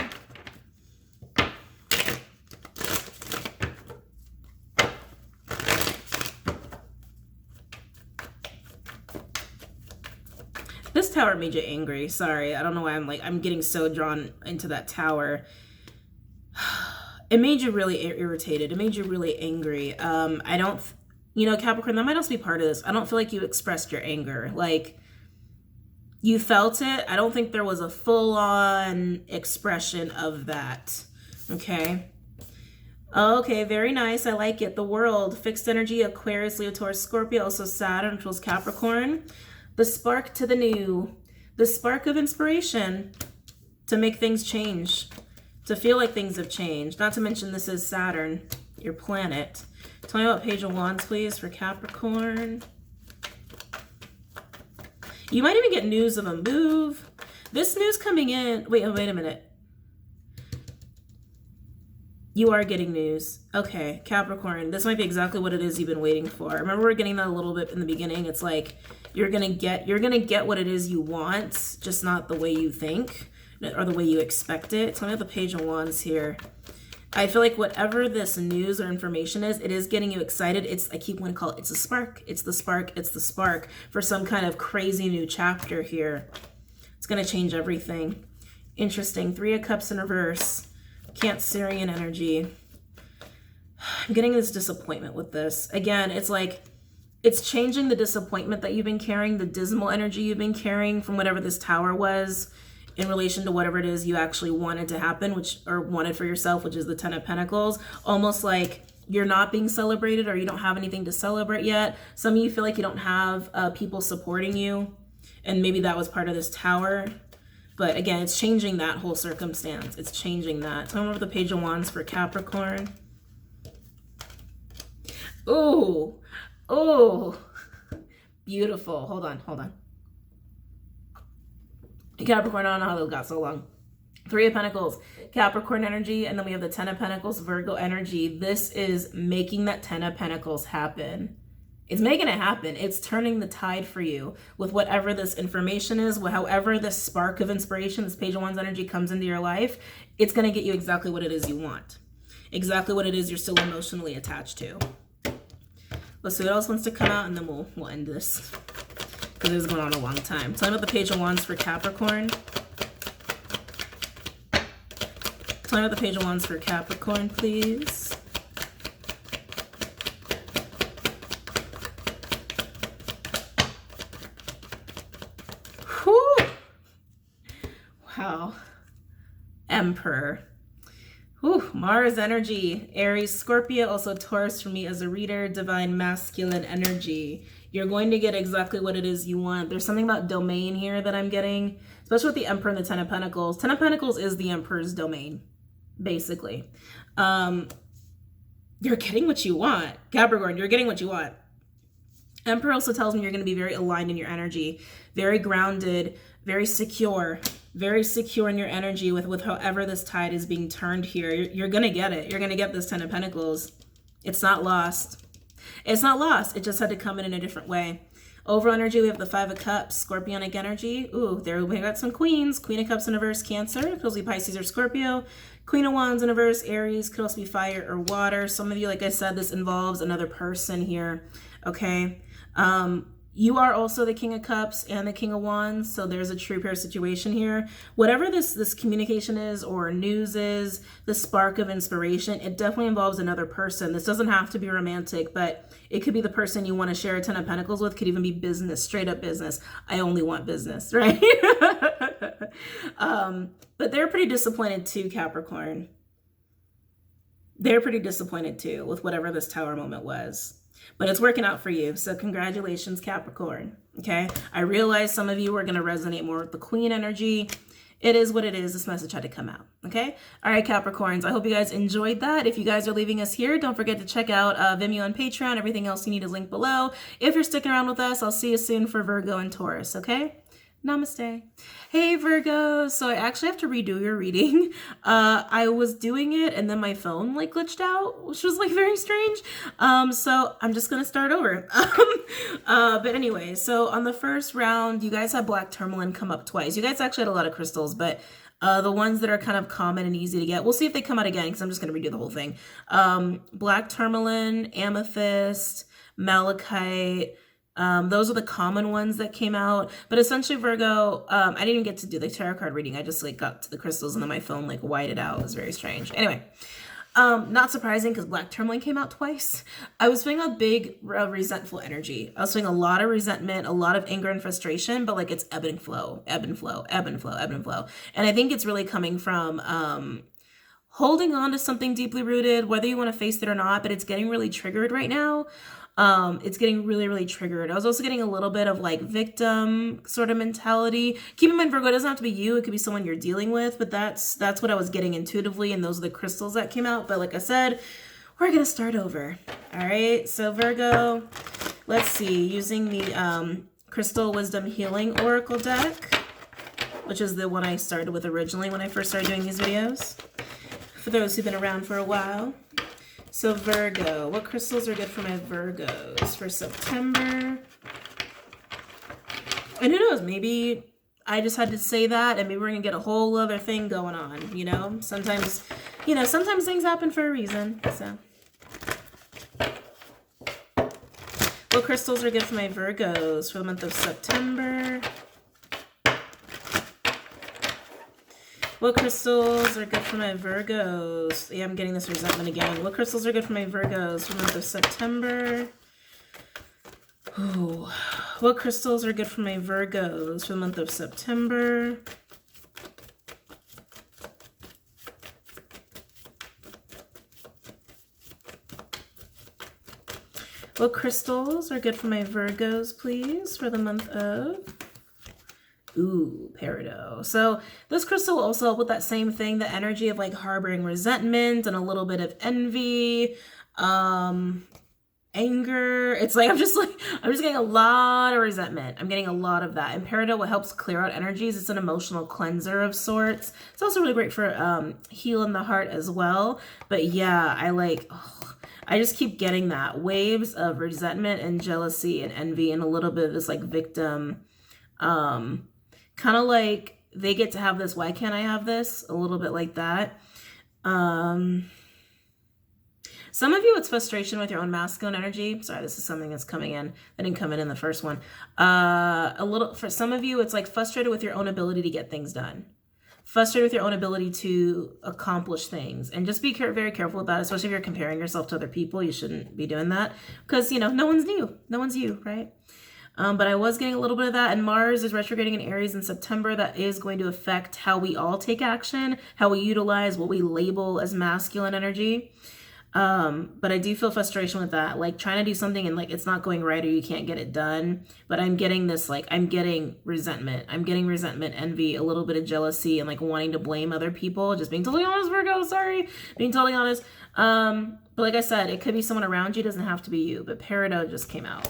This tower made you angry. Sorry, I don't know why I'm getting so drawn into that tower. It made you really irritated. It made you really angry. Capricorn, that might also be part of this. I don't feel like you expressed your anger. Like, you felt it. I don't think there was a full-on expression of that. Okay. Okay, very nice. I like it. The World, fixed energy, Aquarius, Leo, Taurus, Scorpio, also Saturn, which was Capricorn. The spark to the new, the spark of inspiration to make things change, to feel like things have changed. Not to mention this is Saturn, your planet. Tell me about Page of Wands, please, for Capricorn. You might even get news of a move. This news coming in, wait a minute. You are getting news. Okay, Capricorn, this might be exactly what it is you've been waiting for. Remember, we're getting that a little bit in the beginning. It's like you're gonna get what it is you want, just not the way you think or the way you expect it. Tell me about the Page of Wands here. I feel like whatever this news or information is, it is getting you excited. I keep wanting to call it, it's a spark. It's the spark. It's the spark for some kind of crazy new chapter here. It's gonna change everything. Interesting. 3 of Cups in reverse. Cancerian energy. I'm getting this disappointment with this. Again, it's like, it's changing the disappointment that you've been carrying, the dismal energy you've been carrying from whatever this tower was in relation to whatever it is you actually wanted to happen, or wanted for yourself, which is the 10 of Pentacles. Almost like you're not being celebrated or you don't have anything to celebrate yet. Some of you feel like you don't have people supporting you, and maybe that was part of this tower. But again, it's changing that whole circumstance. It's changing that. Tell me about the Page of Wands for Capricorn. Oh, oh, beautiful. Hold on. Capricorn, I don't know how those got so long. 3 of Pentacles, Capricorn energy, and then we have the 10 of Pentacles, Virgo energy. This is making that 10 of Pentacles happen. It's making it happen. It's turning the tide for you with whatever this information is, however this spark of inspiration, this Page of Wands energy comes into your life. It's going to get you exactly what it is you want. Exactly what it is you're still emotionally attached to. Let's see what else wants to come out, and then we'll end this, because this is going on a long time. Tell me about the Page of Wands for Capricorn. Tell me about the Page of Wands for Capricorn, please. Emperor. Ooh, Mars energy, Aries, Scorpio, also Taurus for me as a reader, divine masculine energy. You're going to get exactly what it is you want. There's something about domain here that I'm getting, especially with the Emperor and the Ten of Pentacles. Ten of Pentacles is the Emperor's domain, basically. You're getting what you want. Capricorn, you're getting what you want. Emperor also tells me you're going to be very aligned in your energy, very grounded, very secure in your energy with however this tide is being turned here. You're going to get it. You're going to get this Ten of Pentacles. It's not lost. It's not lost. It just had to come in a different way. Overall energy, we have the Five of Cups, Scorpionic energy. Ooh, there we got some queens. Queen of Cups in reverse, Cancer. Could also be Pisces or Scorpio. Queen of Wands in reverse, Aries. Could also be fire or water. Some of you, like I said, this involves another person here. Okay. You are also the King of Cups and the King of Wands, so there's a true pair situation here. Whatever this communication is or news is, the spark of inspiration, it definitely involves another person. This doesn't have to be romantic, but it could be the person you want to share a Ten of Pentacles with, could even be business, straight up business. I only want business, right? But they're pretty disappointed too, Capricorn. They're pretty disappointed too with whatever this Tower moment was. But it's working out for you. So congratulations, Capricorn. Okay. I realize some of you are going to resonate more with the Queen energy. It is what it is. This message had to come out. Okay. All right, Capricorns. I hope you guys enjoyed that. If you guys are leaving us here, don't forget to check out Vimeo and Patreon. Everything else you need is linked below. If you're sticking around with us, I'll see you soon for Virgo and Taurus. Okay. Namaste. Hey Virgo. So I actually have to redo your reading. I was doing it and then my phone like glitched out, which was like very strange. So I'm just gonna start over. But anyway, so on the first round, you guys had black tourmaline come up twice. You guys actually had a lot of crystals, but the ones that are kind of common and easy to get, we'll see if they come out again because I'm just gonna redo the whole thing. Black tourmaline, amethyst, malachite. Those are the common ones that came out, but essentially Virgo, I didn't even get to do the tarot card reading. I just like got to the crystals and then my phone like whited out. It was very strange. Anyway, not surprising because black tourmaline came out twice. I was feeling a big resentful energy. I was feeling a lot of resentment, a lot of anger and frustration, but like it's ebb and flow, ebb and flow, ebb and flow, ebb and flow. And I think it's really coming from, holding on to something deeply rooted, whether you want to face it or not, but it's getting really triggered right now. It's getting really, really triggered. I was also getting a little bit of like victim sort of mentality. Keep in mind, Virgo, it doesn't have to be you. It could be someone you're dealing with, but that's what I was getting intuitively. And those are the crystals that came out. But like I said, we're going to start over. All right. So Virgo, let's see, using the, Crystal Wisdom Healing Oracle deck, which is the one I started with originally when I first started doing these videos. For those who've been around for a while. So Virgo, what crystals are good for my Virgos for September? And who knows, maybe I just had to say that and maybe we're gonna get a whole other thing going on, you know? Sometimes things happen for a reason, so. What crystals are good for my Virgos for the month of September? What crystals are good for my Virgos? Yeah, I'm getting this resentment again. What crystals are good for my Virgos for the month of September? Ooh. What crystals are good for my Virgos for the month of September? What crystals are good for my Virgos, please, for the month of... Ooh, peridot. So this crystal will also help with that same thing, the energy of like harboring resentment and a little bit of envy, anger. It's like I'm just getting a lot of resentment. I'm getting a lot of that. And peridot, what helps clear out energies, it's an emotional cleanser of sorts. It's also really great for healing the heart as well. But yeah, I just keep getting that waves of resentment and jealousy and envy and a little bit of this like victim, kind of like they get to have this, why can't I have this? A little bit like that. Some of you, it's frustration with your own masculine energy. Sorry, this is something that's coming in. That didn't come in the first one. For some of you, it's like frustrated with your own ability to get things done. Frustrated with your own ability to accomplish things. And just be very careful about it, especially if you're comparing yourself to other people. You shouldn't be doing that because, you know, no one's new. No one's you, right? But I was getting a little bit of that, and Mars is retrograding in Aries in September. That is going to affect how we all take action, how we utilize what we label as masculine energy. But I do feel frustration with that, like trying to do something and like it's not going right or you can't get it done. But I'm getting this, like, I'm getting resentment. I'm getting resentment, envy, a little bit of jealousy, and like wanting to blame other people. Just being totally honest, Virgo, sorry. Being totally honest. But like I said, it could be someone around you, it doesn't have to be you. But Peridot just came out.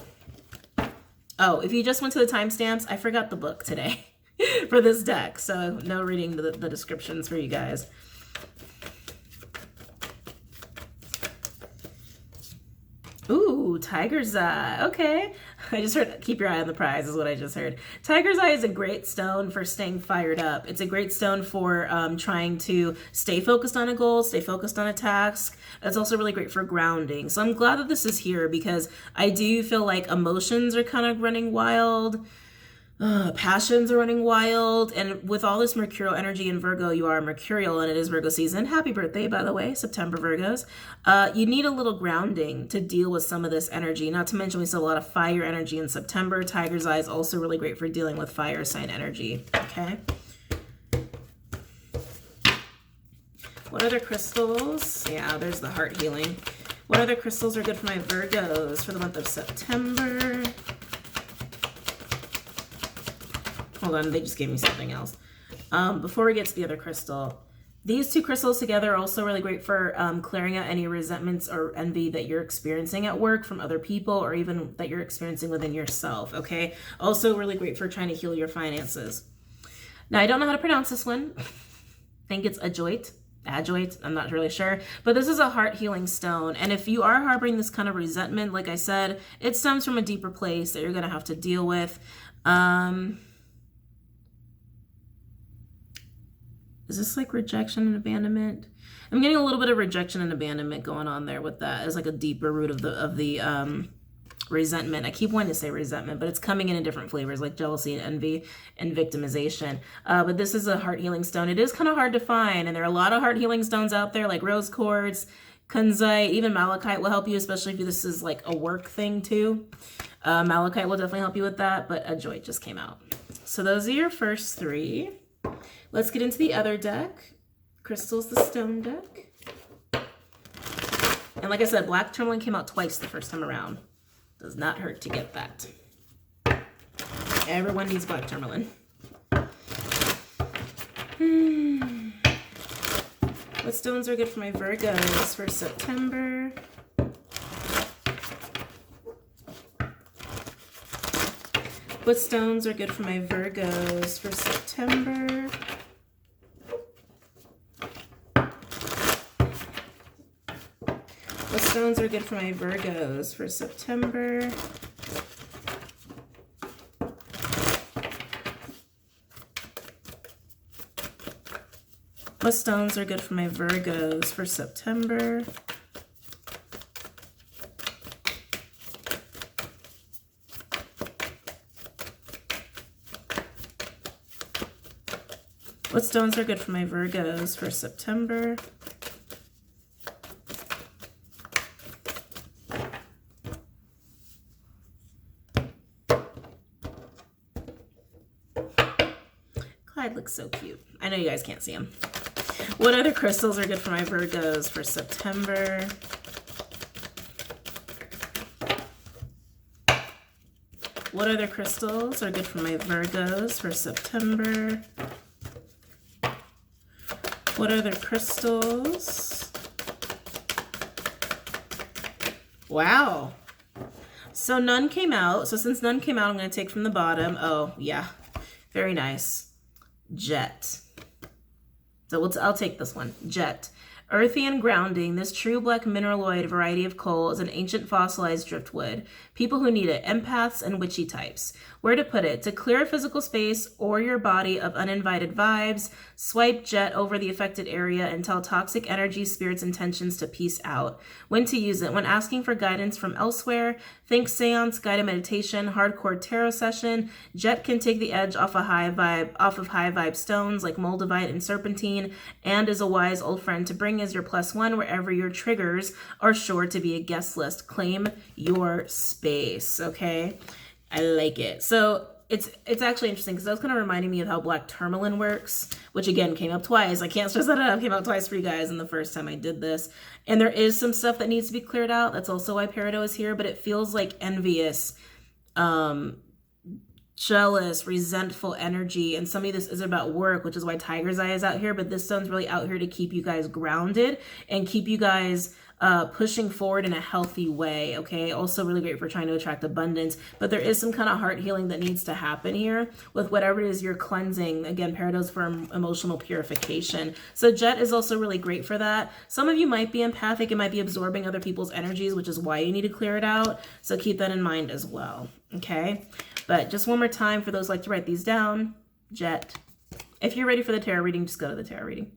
Oh, if you just went to the timestamps, I forgot the book today for this deck. So no reading the descriptions for you guys. Ooh, Tiger's Eye. Okay. I just heard, keep your eye on the prize is what I just heard. Tiger's Eye is a great stone for staying fired up. It's a great stone for trying to stay focused on a goal, stay focused on a task. It's also really great for grounding. So I'm glad that this is here because I do feel like emotions are kind of running wild. Passions are running wild, and with all this mercurial energy in Virgo, you are mercurial and it is Virgo season. Happy birthday, by the way, September Virgos. You need a little grounding to deal with some of this energy, not to mention we still have a lot of fire energy in September. Tiger's Eye is also really great for dealing with fire sign energy. Okay, what other crystals? Yeah, there's the heart healing. What other crystals are good for my Virgos for the month of September? Hold on, they just gave me something else. Before we get to the other crystal, these two crystals together are also really great for clearing out any resentments or envy that you're experiencing at work from other people or even that you're experiencing within yourself, okay? Also really great for trying to heal your finances. Now, I don't know how to pronounce this one. I think it's adjoit, I'm not really sure. But this is a heart healing stone. And if you are harboring this kind of resentment, like I said, it stems from a deeper place that you're going to have to deal with. Is this like rejection and abandonment? I'm getting a little bit of rejection and abandonment going on there with that. It's like a deeper root of the resentment. I keep wanting to say resentment, but it's coming in different flavors like jealousy and envy and victimization. But this is a heart healing stone. It is kind of hard to find, and there are a lot of heart healing stones out there like rose quartz, kunzite, even malachite will help you, especially if this is like a work thing too. Malachite will definitely help you with that, but adjoit just came out. So those are your first three. Let's get into the other deck. Crystals, the stone deck. And like I said, black tourmaline came out twice the first time around. Does not hurt to get that. Everyone needs black tourmaline. What stones are good for my Virgos for September? What stones are good for my Virgos for September? What stones are good for my Virgos for September? What stones are good for my Virgos for September? What stones are good for my Virgos for September? Clyde looks so cute. I know you guys can't see him. What other crystals are good for my Virgos for September? What other crystals are good for my Virgos for September? What other crystals? Wow. So none came out. So since none came out, I'm going to take from the bottom. Oh, yeah. Very nice. Jet. So I'll take this one. Jet. Earthy and grounding, this true black mineraloid variety of coal is an ancient fossilized driftwood. People who need it, empaths and witchy types. Where to put it? To clear a physical space or your body of uninvited vibes, swipe jet over the affected area and tell toxic energy, spirits, and tensions to peace out. When to use it? When asking for guidance from elsewhere, think seance, guided meditation, hardcore tarot session. Jet can take the edge off of high vibe stones like moldavite and serpentine, and is a wise old friend to bring as your +1 wherever your triggers are sure to be a guest list. Claim your space, okay? I like it. So it's actually interesting because that was kind of reminding me of how black tourmaline works, which again came up twice. I can't stress that enough. Came out twice for you guys in the first time I did this. And there is some stuff that needs to be cleared out. That's also why Peridot is here, but it feels like envious, jealous, resentful energy. And some of this is about work, which is why Tiger's Eye is out here. But this stone's really out here to keep you guys grounded and keep you guys pushing forward in a healthy way. Okay, also really great for trying to attract abundance, but there is some kind of heart healing that needs to happen here with whatever it is you're cleansing. Again, Peridot's for emotional purification, so Jet is also really great for that. Some of you might be empathic and might be absorbing other people's energies, which is why you need to clear it out, so keep that in mind as well. Okay, but just one more time for those who like to write these down. Jet. If you're ready for the tarot reading, just go to the tarot reading.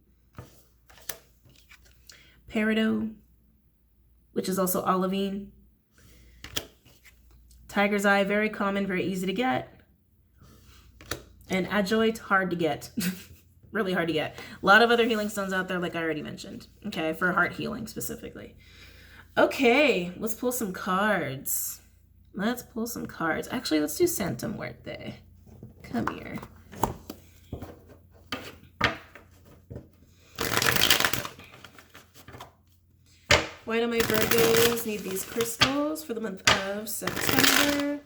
Peridot, which is also olivine. Tiger's Eye, very common, very easy to get. And Ajoite, hard to get. Really hard to get. A lot of other healing stones out there, like I already mentioned, okay, for heart healing specifically. Okay, let's pull some cards. Let's pull some cards. Actually, let's do Santa Muerte. Come here. Why do my Virgos need these crystals for the month of September?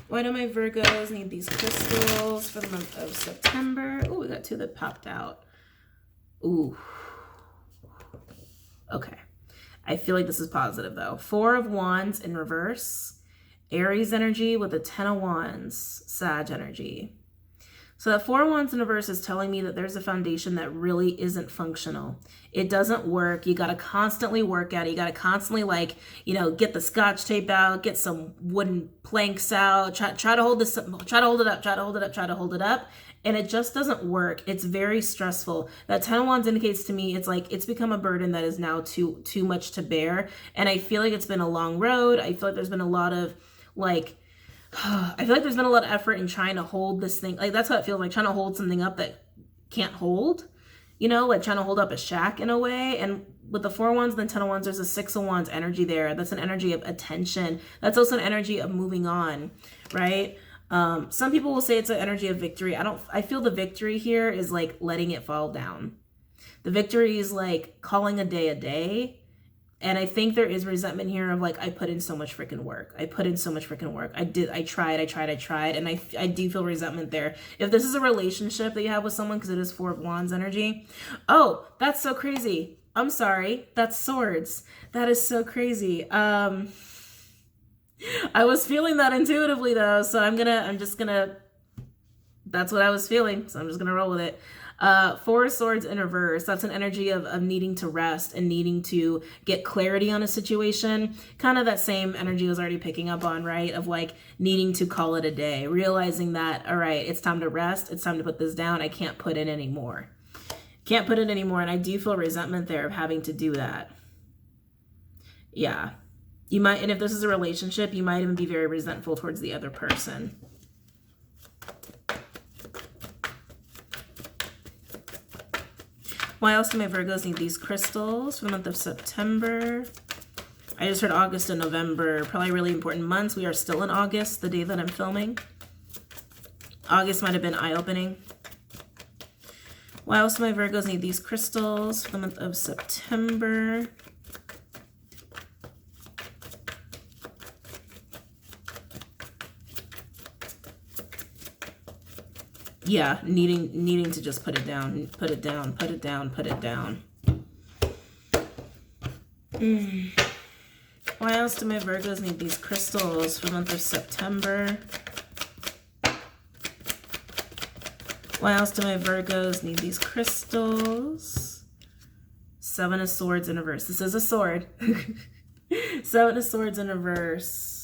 Why do my Virgos need these crystals for the month of September? Oh, we got two that popped out. Ooh. Okay. I feel like this is positive though. 4 of Wands in reverse. Aries energy with a 10 of Wands. Sag energy. So that 4 of Wands in reverse is telling me that there's a foundation that really isn't functional. It doesn't work. You got to constantly work at it. You got to constantly, like, you know, get the Scotch tape out, get some wooden planks out, try to hold this, try to hold it up, try to hold it up, try to hold it up. And it just doesn't work. It's very stressful. That 10 of Wands indicates to me it's like it's become a burden that is now too much to bear. And I feel like it's been a long road. I feel like there's been a lot of, like, I feel like there's been a lot of effort in trying to hold this thing. Like, that's how it feels, like trying to hold something up that can't hold, you know, like trying to hold up a shack in a way. And with the 4 of Wands and the 10 of Wands, there's a 6 of Wands energy there. That's an energy of attention. That's also an energy of moving on, right? Some people will say it's an energy of victory. I feel the victory here is like letting it fall down. The victory is like calling a day. And I think there is resentment here of like, I put in so much freaking work. I put in so much freaking work. I tried. And I do feel resentment there. If this is a relationship that you have with someone, because it is 4 of Wands energy. Oh, that's so crazy. I'm sorry. That's Swords. That is so crazy. I was feeling that intuitively though. So that's what I was feeling. So I'm just going to roll with it. 4 of Swords in reverse. That's an energy of needing to rest and needing to get clarity on a situation. Kind of that same energy I was already picking up on, right? Of like needing to call it a day, realizing that, all right, it's time to rest. It's time to put this down. I can't put in anymore. Can't put in anymore. And I do feel resentment there of having to do that. Yeah. You might, and if this is a relationship, you might even be very resentful towards the other person. Why else do my Virgos need these crystals for the month of September? I just heard August and November, probably really important months. We are still in August, the day that I'm filming. August might have been eye-opening. Why else do my Virgos need these crystals for the month of September? Yeah, needing to just put it down. Why else do my Virgos need these crystals for the month of September? Why else do my Virgos need these crystals? 7 of Swords in reverse. This is a sword. 7 of Swords in reverse.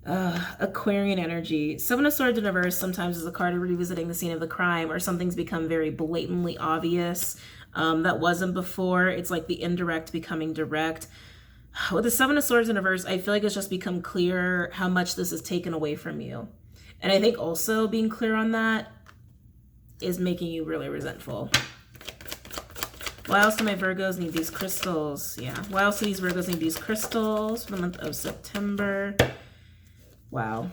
Aquarian energy. 7 of Swords in reverse sometimes is a card of revisiting the scene of the crime, or something's become very blatantly obvious that wasn't before. It's like the indirect becoming direct. With the 7 of Swords in reverse, I feel like it's just become clear how much this is taken away from you. And I think also being clear on that is making you really resentful. Why else do my Virgos need these crystals? Yeah. Why else do these Virgos need these crystals for the month of September? Wow.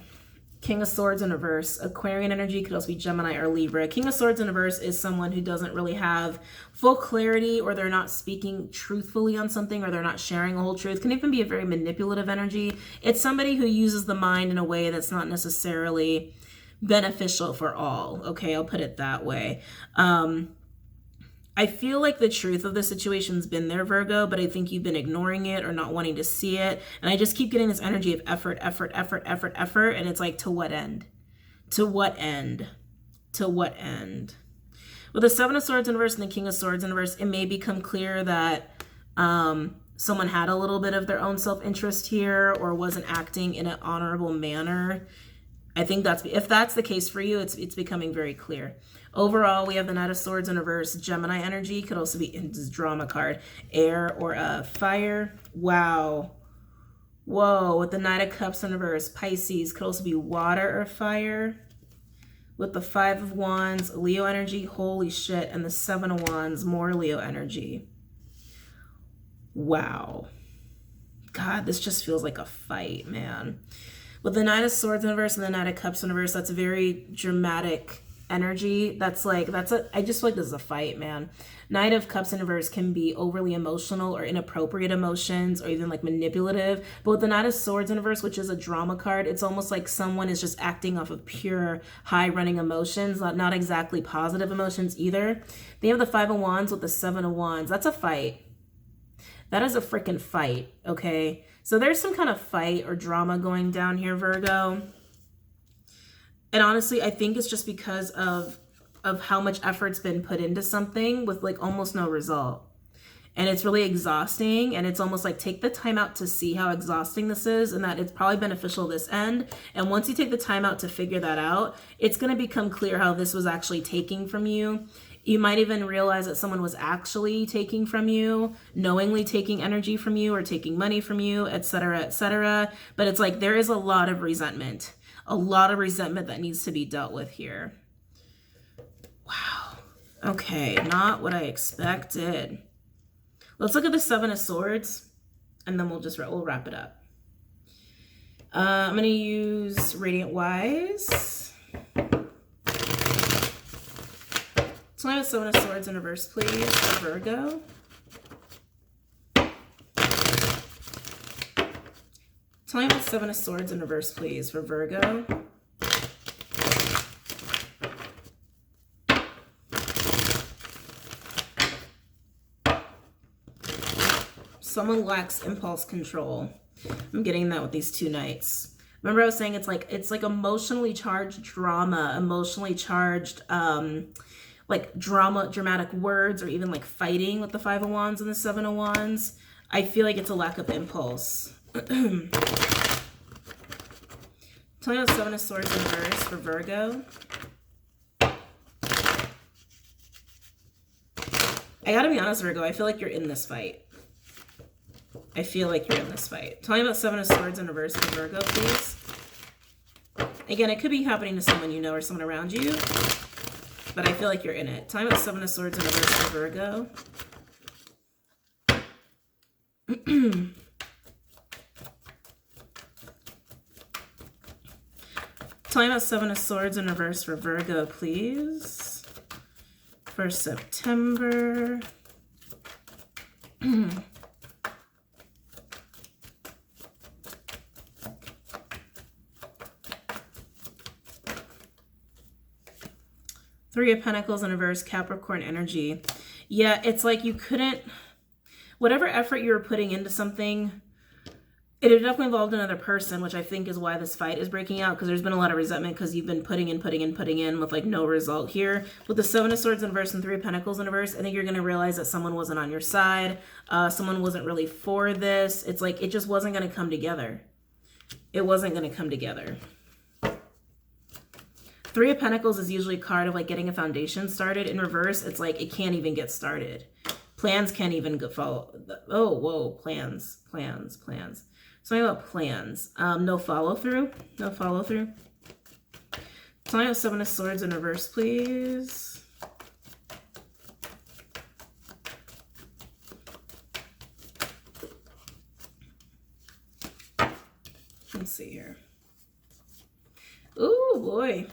King of Swords in reverse. Aquarian energy could also be Gemini or Libra. King of Swords in reverse is someone who doesn't really have full clarity, or they're not speaking truthfully on something, or they're not sharing a whole truth. Can even be a very manipulative energy. It's somebody who uses the mind in a way that's not necessarily beneficial for all. Okay, I'll put it that way. I feel like the truth of the situation's been there, Virgo, but I think you've been ignoring it or not wanting to see it. And I just keep getting this energy of effort. And it's like, to what end? To what end? To what end? With the Seven of Swords in reverse and the King of Swords in reverse, it may become clear that someone had a little bit of their own self-interest here, or wasn't acting in an honorable manner. I think if that's the case for you, it's becoming very clear. Overall, we have the Knight of Swords in reverse. Gemini energy could also be in this drama card. Air or fire. Wow. Whoa. With the Knight of Cups in reverse. Pisces could also be water or fire. With the Five of Wands, Leo energy. Holy shit. And the Seven of Wands, more Leo energy. Wow. God, this just feels like a fight, man. With the Knight of Swords in reverse and the Knight of Cups in reverse, that's a very dramatic energy. I just feel like this is a fight, man. Knight of Cups in reverse can be overly emotional or inappropriate emotions, or even like manipulative. But with the Knight of Swords in reverse, which is a drama card, it's almost like someone is just acting off of pure high running emotions, not exactly positive emotions either. They have the Five of Wands with the Seven of Wands. That's a fight. That is a freaking fight, okay? So there's some kind of fight or drama going down here, Virgo. And honestly, I think it's just because of how much effort's been put into something with like almost no result. And it's really exhausting. And it's almost like, take the time out to see how exhausting this is, and that it's probably beneficial this end. And once you take the time out to figure that out, it's going to become clear how this was actually taking from you. You might even realize that someone was actually taking from you, knowingly taking energy from you, or taking money from you, etc., etc. But it's like, there is a lot of resentment that needs to be dealt with here. Wow. Okay, not what I expected. Let's look at the Seven of Swords, and then we'll wrap it up. I'm going to use Radiant Wise. So I have Seven of Swords in reverse, please, for Virgo. Tell me about Seven of Swords in reverse, please, for Virgo. Someone lacks impulse control. I'm getting that with these two knights. Remember I was saying it's like emotionally charged drama, emotionally charged like dramatic words, or even like fighting with the Five of Wands and the Seven of Wands. I feel like it's a lack of impulse. Tell me about Seven of Swords in reverse for Virgo. I gotta be honest, Virgo, I feel like you're in this fight. I feel like you're in this fight. Tell me about Seven of Swords in reverse for Virgo, please. Again, it could be happening to someone you know or someone around you, but I feel like you're in it. Tell me about Seven of Swords in reverse for Virgo. Tell me about Seven of Swords in reverse for Virgo, please. For September. Three of Pentacles in reverse, Capricorn energy. Yeah, it's like you couldn't, whatever effort you were putting into something, it had definitely involved another person, which I think is why this fight is breaking out, because there's been a lot of resentment because you've been putting in with like no result here. With the Seven of Swords in reverse and Three of Pentacles in reverse, I think you're going to realize that someone wasn't on your side. Someone wasn't really for this. It's like it just wasn't going to come together. It wasn't going to come together. Three of Pentacles is usually a card of like getting a foundation started. In reverse, it's like it can't even get started. Plans can't even follow. Oh, whoa, plans. Something about plans. No follow through. No follow through. Tell me about Seven of Swords in reverse, please. Let's see here. Ooh, boy.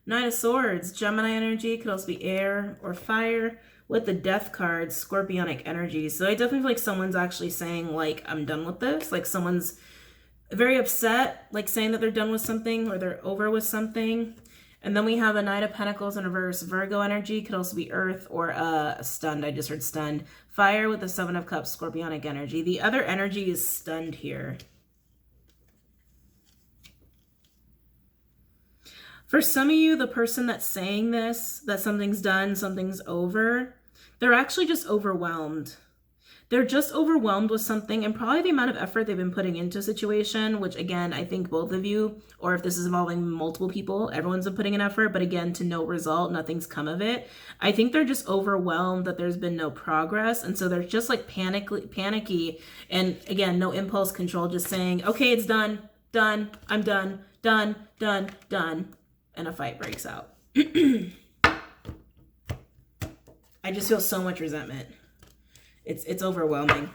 Nine of Swords, Gemini energy, could also be air or fire. With the Death card, Scorpionic energy. So I definitely feel like someone's actually saying, like, I'm done with this. Like, someone's very upset, like saying that they're done with something or they're over with something. And then we have a Knight of Pentacles in reverse. Virgo energy, could also be earth or stunned. I just heard stunned. Fire with the Seven of Cups, Scorpionic energy. The other energy is stunned here. For some of you, the person that's saying this, that something's done, something's over, they're actually just overwhelmed. They're just overwhelmed with something, and probably the amount of effort they've been putting into a situation, which again, I think both of you, or if this is involving multiple people, everyone's been putting an effort, but again, to no result, nothing's come of it. I think they're just overwhelmed that there's been no progress, and so they're just like panicky, and again, no impulse control, just saying, okay, it's done, I'm done, done. And a fight breaks out. I just feel so much resentment. It's overwhelming.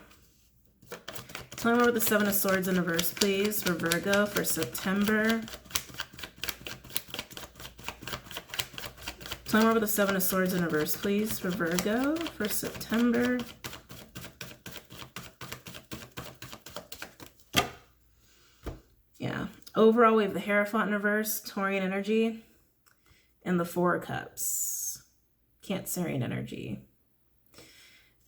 Tell me more about the Seven of Swords in reverse, please, for Virgo for September. Tell me more about the Seven of Swords in reverse, please, for Virgo for September. Yeah. Overall, we have the Hierophant in reverse, Taurian energy, and the Four of Cups, Cancerian energy.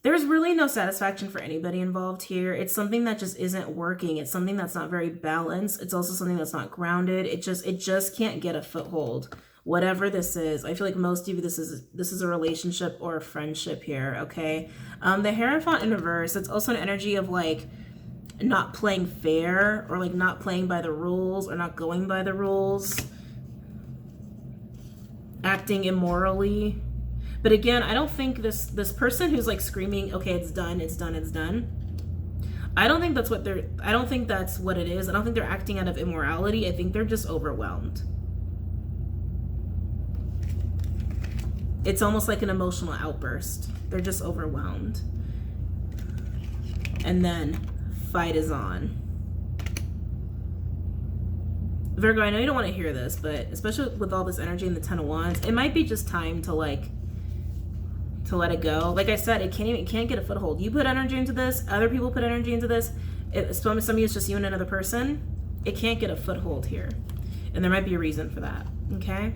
There's really no satisfaction for anybody involved here. It's something that just isn't working. It's something that's not very balanced. It's also something that's not grounded. It just can't get a foothold. Whatever this is, I feel like most of you, this is a relationship or a friendship here, okay? The Hierophant in reverse, it's also an energy of like, not playing fair or like not playing by the rules or not going by the rules, acting immorally. But again, I don't think this person who's like screaming, okay, it's done. I don't think that's what it is. I don't think they're acting out of immorality. I think they're just overwhelmed. It's almost like an emotional outburst. They're just overwhelmed. And then fight is on. Virgo, I know you don't want to hear this, but especially with all this energy and the Ten of Wands, it might be just time to let it go. Like I said, it can't get a foothold. You put energy into this, other people put energy into this. Some of you, it's just you and another person. It can't get a foothold here. And there might be a reason for that. Okay?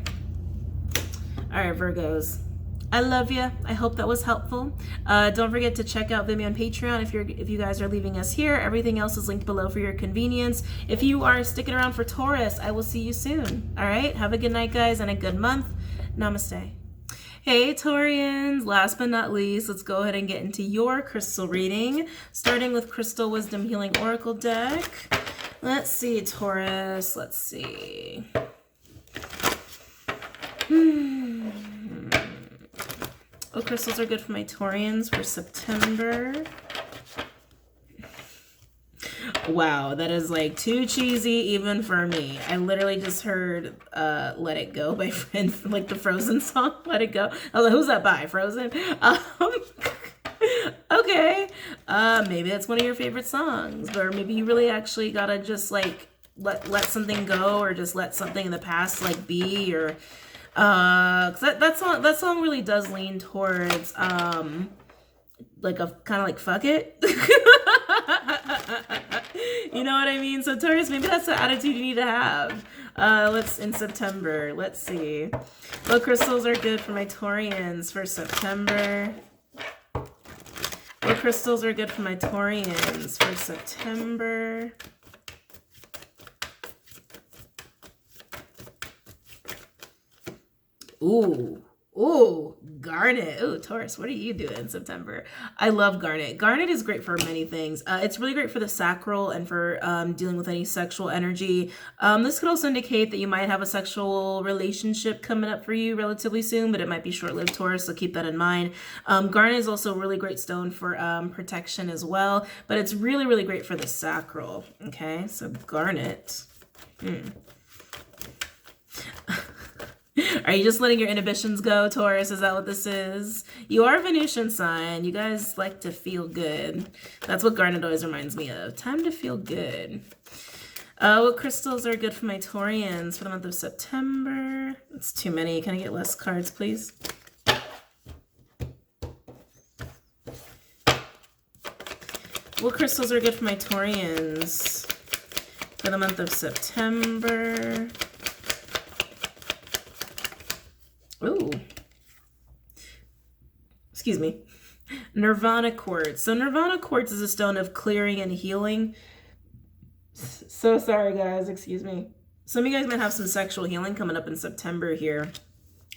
All right, Virgos. I love you. I hope that was helpful. Don't forget to check out Vimeo and Patreon if you guys are leaving us here. Everything else is linked below for your convenience. If you are sticking around for Taurus, I will see you soon. All right? Have a good night, guys, and a good month. Namaste. Hey, Taurians. Last but not least, let's go ahead and get into your crystal reading, starting with Crystal Wisdom Healing Oracle deck. Let's see, Taurus. Let's see. What crystals are good for my Taurians for September? Wow, that is like too cheesy even for me. I literally just heard Let It Go by Friend, like the Frozen song, Let It Go. I was like, who's that by? Frozen? Okay. Maybe that's one of your favorite songs, or maybe you really actually gotta just like let something go, or just let something in the past like be, or 'cause that song really does lean towards like a kind of like fuck it. You know what I mean? So Taurus, maybe that's the attitude you need to have. In September. Let's see. What crystals are good for my Taurians for September? What crystals are good for my Taurians for September? Ooh, garnet. Ooh, Taurus, what are you doing in September? I love garnet. Garnet is great for many things. It's really great for the sacral and for dealing with any sexual energy. This could also indicate that you might have a sexual relationship coming up for you relatively soon, but it might be short-lived, Taurus, so keep that in mind. Garnet is also a really great stone for protection as well, but it's really, really great for the sacral. Okay, so garnet. Are you just letting your inhibitions go, Taurus? Is that what this is? You are a Venusian sign. You guys like to feel good. That's what garnet always reminds me of. Time to feel good. What crystals are good for my Taurians for the month of September? It's too many. Can I get less cards, please? What crystals are good for my Taurians for the month of September? Ooh. Excuse me. Nirvana Quartz. So Nirvana Quartz is a stone of clearing and healing. So sorry, guys. Excuse me. Some of you guys might have some sexual healing coming up in September here.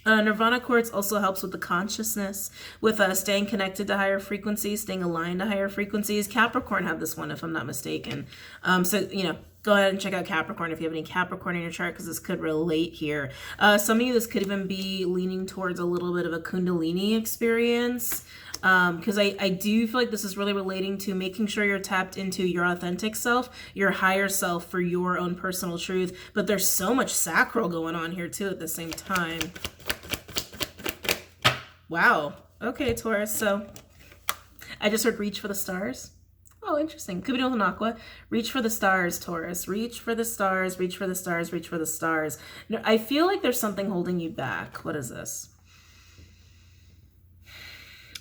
Nirvana Quartz also helps with the consciousness, with staying connected to higher frequencies, staying aligned to higher frequencies. Capricorn had this one, if I'm not mistaken. So, you know, go ahead and check out Capricorn if you have any Capricorn in your chart, because this could relate here. Some of you, this could even be leaning towards a little bit of a Kundalini experience. Because I do feel like this is really relating to making sure you're tapped into your authentic self, your higher self for your own personal truth. But there's so much sacral going on here too at the same time. Wow. Okay, Taurus. So I just heard reach for the stars. Oh, interesting. Could be doing with an aqua. Reach for the stars, Taurus. Reach for the stars, reach for the stars, reach for the stars. No, I feel like there's something holding you back. What is this?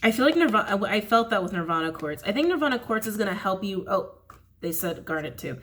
I feel like Nirvana, I felt that with Nirvana Quartz. I think Nirvana Quartz is going to help you. Oh, they said garnet too.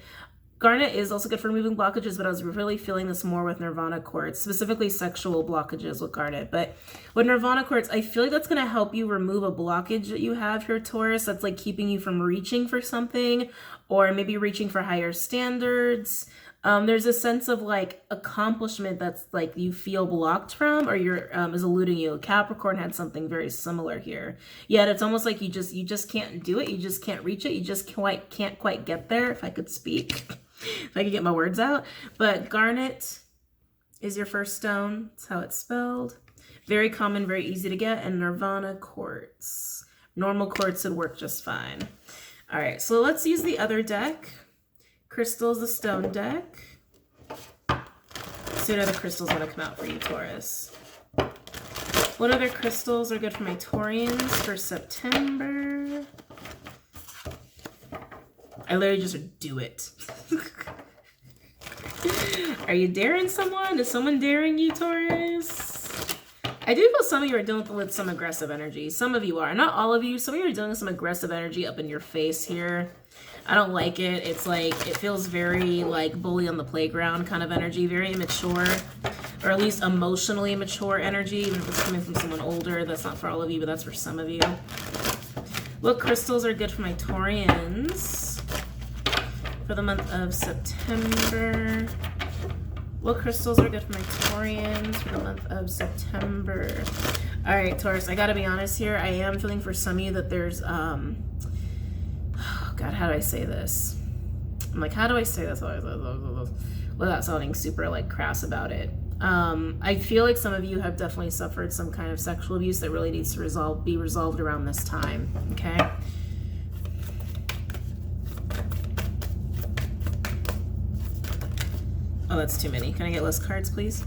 Garnet is also good for removing blockages, but I was really feeling this more with Nirvana Quartz, specifically sexual blockages with garnet. But with Nirvana Quartz, I feel like that's going to help you remove a blockage that you have here, Taurus, that's like keeping you from reaching for something, or maybe reaching for higher standards. There's a sense of like accomplishment that's like you feel blocked from, or you're is eluding you. Capricorn had something very similar here. Yet it's almost like you just can't do it. You just can't reach it. You just can't quite get there. If I could speak, if I could get my words out. But garnet is your first stone. That's how it's spelled. Very common, very easy to get. And Nirvana Quartz. Normal quartz would work just fine. All right, so let's use the other deck. Crystals, the stone deck. So what other crystals want to come out for you, Taurus? What other crystals are good for my Taurians for September? I literally just do it. Are you daring someone? Is someone daring you, Taurus? I do feel some of you are dealing with some aggressive energy. Some of you are. Not all of you. Some of you are dealing with some aggressive energy up in your face here. I don't like it. It's like, it feels very like bully on the playground kind of energy, very immature, or at least emotionally immature energy, even if it's coming from someone older. That's not for all of you, but that's for some of you. What crystals are good for my Taurians for the month of September? What crystals are good for my Taurians for the month of September? All right, Taurus, I gotta be honest here. I am feeling for some of you that there's, God, how do I say this? I'm like, how do I say this without sounding super like crass about it? I feel like some of you have definitely suffered some kind of sexual abuse that really needs to be resolved around this time, okay? Oh, that's too many. Can I get less cards, please?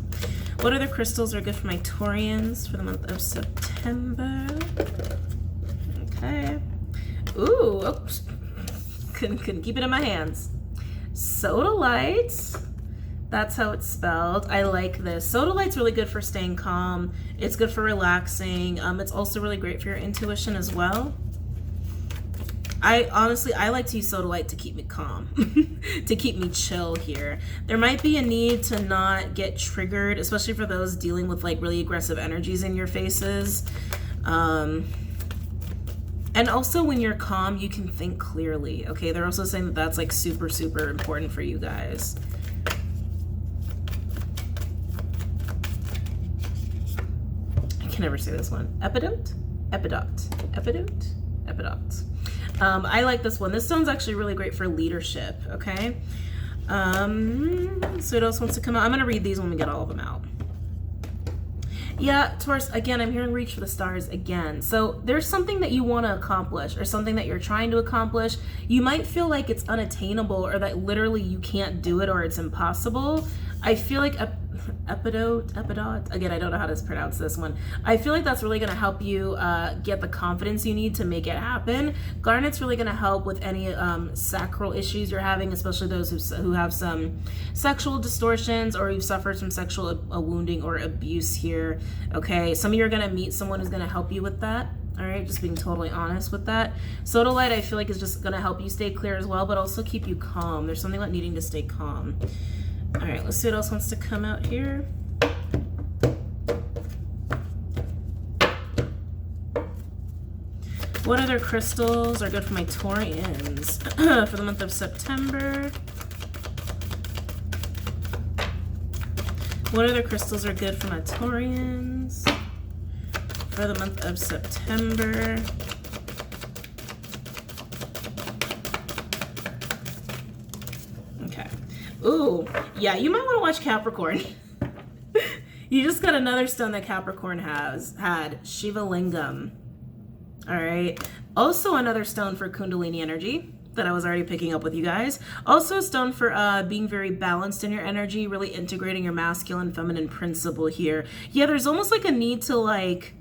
What other crystals are good for my Taurians for the month of September? Okay. Ooh, oops. Couldn't keep it in my hands. Sodalite. That's how it's spelled. I like this. Sodalite's really good for staying calm. It's good for relaxing. It's also really great for your intuition as well. I like to use sodalite to keep me calm, to keep me chill here. There might be a need to not get triggered, especially for those dealing with like really aggressive energies in your faces. And also when you're calm, you can think clearly, okay? They're also saying that that's like super, super important for you guys. I can never say this one. Epidote? Epidote. Epidote? Epidote. I like this one. This stone's actually really great for leadership, okay? So what else wants to come out? I'm gonna read these when we get all of them out. Yeah, Taurus, again, I'm hearing reach for the stars again. So there's something that you want to accomplish or something that you're trying to accomplish. You might feel like it's unattainable or that literally you can't do it or it's impossible. I feel like Epidot. Again, I don't know how to pronounce this one. I feel like that's really going to help you get the confidence you need to make it happen. Garnet's really going to help with any sacral issues you're having, especially those who have some sexual distortions or who've suffered from sexual wounding or abuse here. Okay, some of you are going to meet someone who's going to help you with that. All right, just being totally honest with that. Sodalite, I feel like, is just going to help you stay clear as well, but also keep you calm. There's something about needing to stay calm. All right, let's see what else wants to come out here. What other crystals are good for my Taurians for the month of September? What other crystals are good for my Taurians for the month of September? Okay. Ooh, yeah, you might want to watch Capricorn. You just got another stone that Capricorn had, Shiva Lingam. All right. Also another stone for Kundalini energy that I was already picking up with you guys. Also a stone for being very balanced in your energy, really integrating your masculine, feminine principle here. Yeah, there's almost like a need to like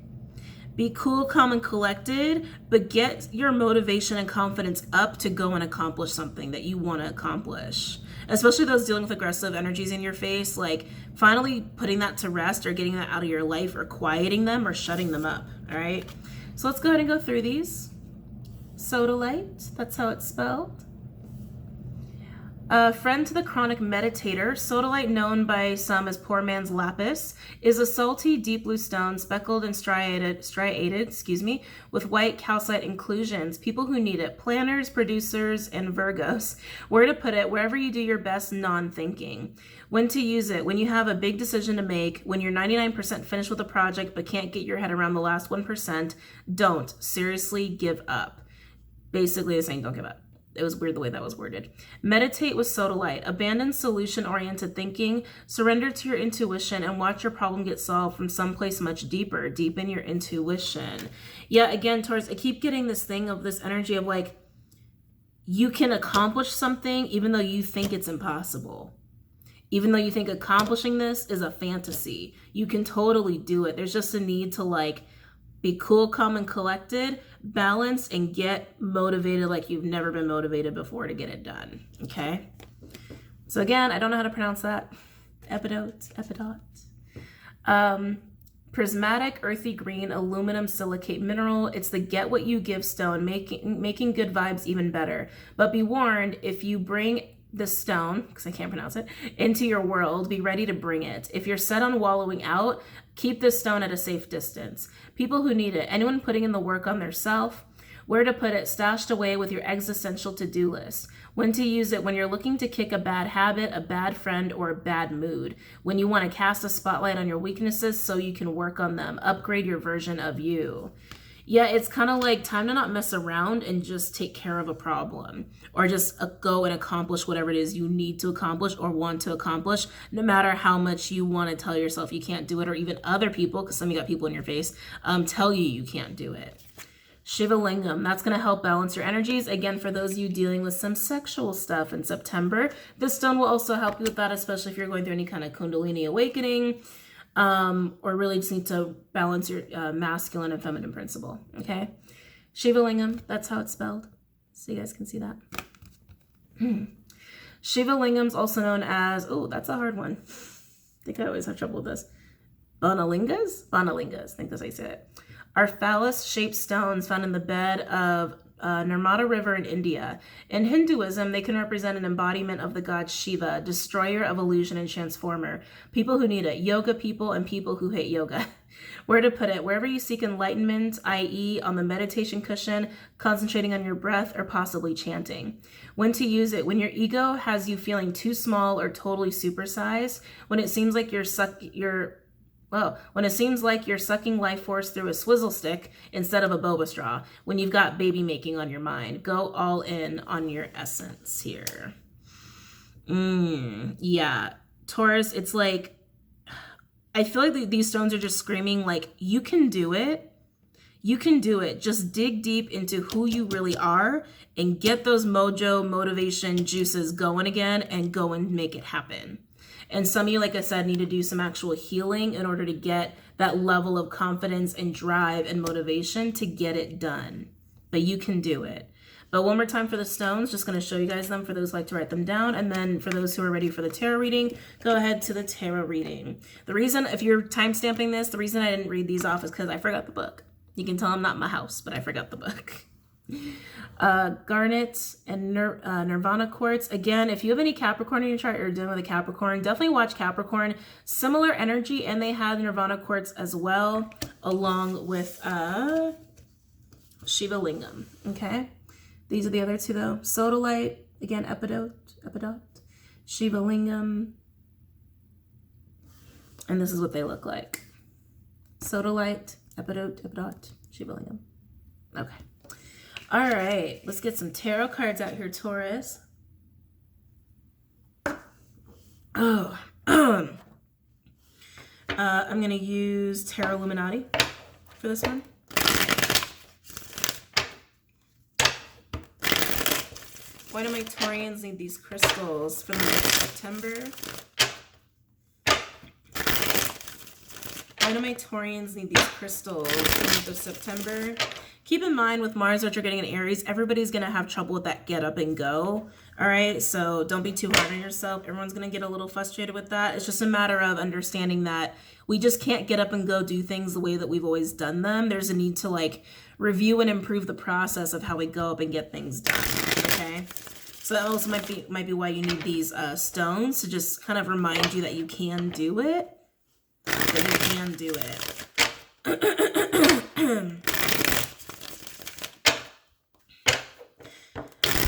be cool, calm, and collected, but get your motivation and confidence up to go and accomplish something that you want to accomplish. Especially those dealing with aggressive energies in your face, like finally putting that to rest or getting that out of your life or quieting them or shutting them up, all right? So let's go ahead and go through these. Sodalite, that's how it's spelled. Friend to the chronic meditator, sodalite, known by some as poor man's lapis, is a salty, deep blue stone, speckled and striated, with white calcite inclusions. People who need it: planners, producers, and Virgos. Where to put it: wherever you do your best non-thinking. When to use it: when you have a big decision to make, when you're 99% finished with a project but can't get your head around the last 1%. Don't seriously give up. Basically, it's saying don't give up. It was weird the way that was worded. Meditate with sodalite. Abandon solution-oriented thinking. Surrender to your intuition and watch your problem get solved from someplace much deeper. Deepen your intuition. Yeah, again, Taurus, I keep getting this thing of this energy of like, you can accomplish something even though you think it's impossible. Even though you think accomplishing this is a fantasy, you can totally do it. There's just a need to like be cool, calm, and collected, balance, and get motivated like you've never been motivated before to get it done, okay? So again, I don't know how to pronounce that. Epidot. Prismatic, earthy green, aluminum silicate mineral. It's the get what you give stone, making good vibes even better. But be warned, if you bring this stone, because I can't pronounce it, into your world, be ready to bring it. If you're set on wallowing out, keep this stone at a safe distance. People who need it, anyone putting in the work on their self, where to put it: stashed away with your existential to-do list. When to use it: when you're looking to kick a bad habit, a bad friend, or a bad mood. When you want to cast a spotlight on your weaknesses so you can work on them. Upgrade your version of you. Yeah, it's kind of like time to not mess around and just take care of a problem, or just go and accomplish whatever it is you need to accomplish or want to accomplish, no matter how much you want to tell yourself you can't do it, or even other people, because some of you got people in your face, tell you can't do it. Shiva Lingam, that's going to help balance your energies. Again, for those of you dealing with some sexual stuff in September, this stone will also help you with that, especially if you're going through any kind of Kundalini awakening, or really just need to balance your masculine and feminine principle, okay? Shiva Lingam, that's how it's spelled, so you guys can see that. Shiva Lingam's also known as, oh, that's a hard one. I think I always have trouble with this. Banalingas, I think that's how you say it. Are phallus-shaped stones found in the bed of Narmada River in India. In Hinduism, they can represent an embodiment of the god Shiva, destroyer of illusion and transformer. People who need it: yoga people and people who hate yoga. Where to put it: wherever you seek enlightenment, i.e. on the meditation cushion, concentrating on your breath, or possibly chanting. When to use it: when your ego has you feeling too small or totally supersized, when it seems like you're sucking life force through a swizzle stick instead of a boba straw, when you've got baby making on your mind. Go all in on your essence here. Yeah, Taurus, it's like, I feel like these stones are just screaming like, you can do it. You can do it. Just dig deep into who you really are and get those motivation juices going again and go and make it happen. And some of you, like I said, need to do some actual healing in order to get that level of confidence and drive and motivation to get it done. But you can do it. But one more time for the stones, just going to show you guys them for those who like to write them down. And then for those who are ready for the tarot reading, go ahead to the tarot reading. The reason, if you're time stamping this, the reason I didn't read these off is because I forgot the book. You can tell I'm not in my house, but I forgot the book. Garnet and Nirvana quartz. Again, if you have any Capricorn in your chart or you're dealing with a Capricorn, definitely watch Capricorn. Similar energy, and they have Nirvana quartz as well, along with Shiva Lingam. Okay. These are the other two though. Sodalite, again, Epidot, Shiva Lingam. And this is what they look like. Sodalite, Epidot, Shiva Lingam. Okay. All right, let's get some tarot cards out here, Taurus. Oh, I'm gonna use Tarot Illuminati for this one. Why do my Taurians need these crystals for the month of September? Why do my Taurians need these crystals for the month of September? Keep in mind with Mars retrograding in Aries, everybody's going to have trouble with that get up and go. All right, so don't be too hard on yourself. Everyone's going to get a little frustrated with that. It's just a matter of understanding that we just can't get up and go do things the way that we've always done them. There's a need to like review and improve the process of how we go up and get things done. Okay, so that also might be why you need these stones to just kind of remind you that you can do it. That you can do it.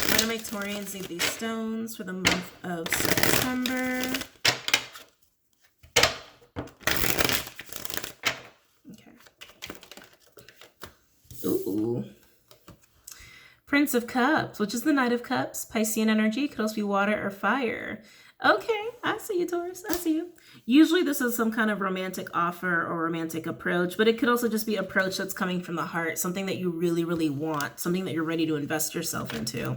Why do my Taurians need these stones for the month of September? Okay. Ooh. Prince of Cups, which is the Knight of Cups. Piscean energy, could also be water or fire. Okay, I see you, Taurus. I see you. Usually this is some kind of romantic offer or romantic approach, but it could also just be approach that's coming from the heart, something that you really, really want, something that you're ready to invest yourself into.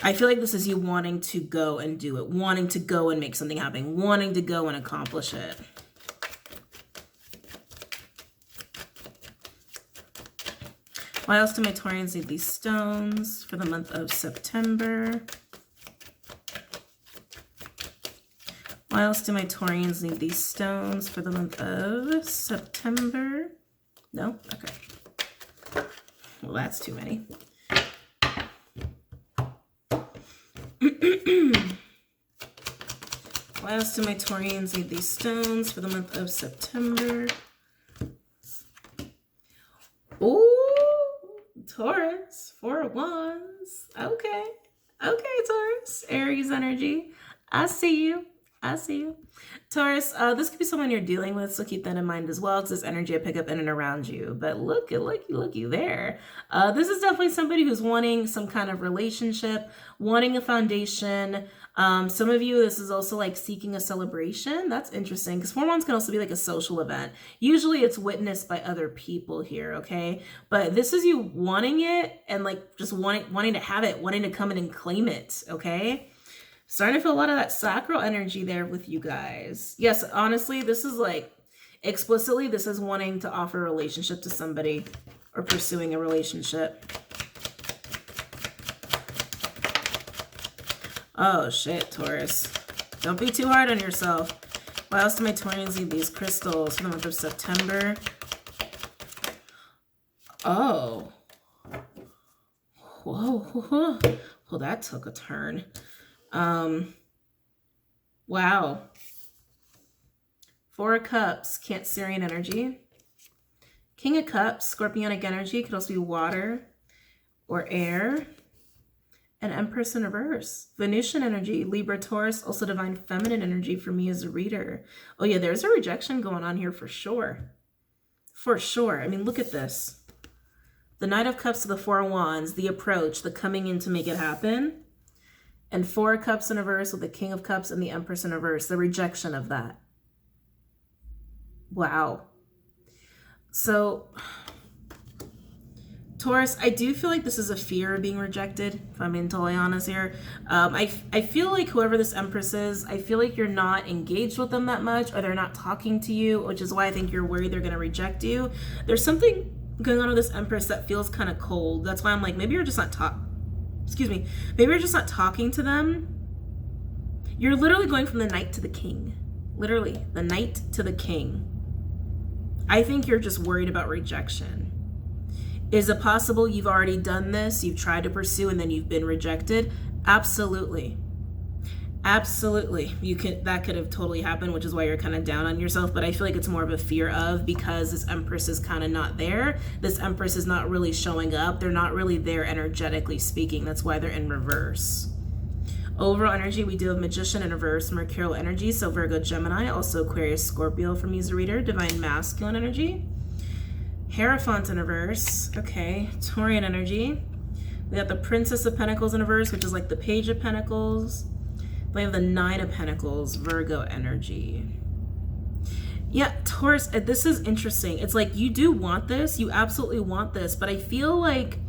I feel like this is you wanting to go and do it, wanting to go and make something happen, wanting to go and accomplish it. Why else do my Taurians need these stones for the month of September? Why else do my Taurians need these stones for the month of September? No? Okay. Well, that's too many. Why else do my Taurians need these stones for the month of September? Oh, Taurus, 4 of Wands. Okay. Okay, Taurus. Aries energy. I see you. I see you. Taurus, this could be someone you're dealing with, so keep that in mind as well, because this energy I pick up in and around you. But looky there. This is definitely somebody who's wanting some kind of relationship, wanting a foundation. Some of you, this is also like seeking a celebration. That's interesting, because 4 Wands can also be like a social event. Usually it's witnessed by other people here, okay? But this is you wanting it and like just wanting to have it, wanting to come in and claim it, okay? Starting to feel a lot of that sacral energy there with you guys. Yes, honestly, this is like, explicitly, this is wanting to offer a relationship to somebody or pursuing a relationship. Oh, shit, Taurus. Don't be too hard on yourself. Why else do my Taurians need these crystals for the month of September? Oh. Whoa. Well, that took a turn. Wow. 4 of Cups, Cancerian energy. King of Cups, Scorpionic energy, could also be water or air. And Empress in reverse. Venusian energy, Libra, Taurus, also divine feminine energy for me as a reader. Oh yeah, there's a rejection going on here for sure. For sure. I mean, look at this. The Knight of Cups to the 4 of Wands, the approach, the coming in to make it happen. And 4 of Cups in reverse with the King of Cups and the Empress in reverse, the rejection of that. Wow. So Taurus, I do feel like this is a fear of being rejected, if I'm being totally honest here. I feel like whoever this Empress is, I feel like you're not engaged with them that much, or they're not talking to you, which is why I think you're worried they're going to reject you. There's something going on with this Empress that feels kind of cold. That's why I'm like, maybe you're just not maybe you're just not talking to them. You're literally going from the Knight to the King. Literally, the Knight to the King. I think you're just worried about rejection. Is it possible you've already done this, you've tried to pursue, and then you've been rejected? Absolutely. Absolutely. That could have totally happened, which is why you're kind of down on yourself, but I feel like it's more of a fear of, because this Empress is kind of not there. This Empress is not really showing up. They're not really there energetically speaking. That's why they're in reverse. Overall energy, we do have Magician in reverse, Mercurial energy, so Virgo, Gemini, also Aquarius, Scorpio for me as a reader, Divine Masculine energy. Hierophant in reverse, okay, Taurian energy. We got the Princess of Pentacles in reverse, which is like the Page of Pentacles. We have the Nine of Pentacles, Virgo energy. Yeah, Taurus, this is interesting. It's like you do want this, you absolutely want this, but I feel like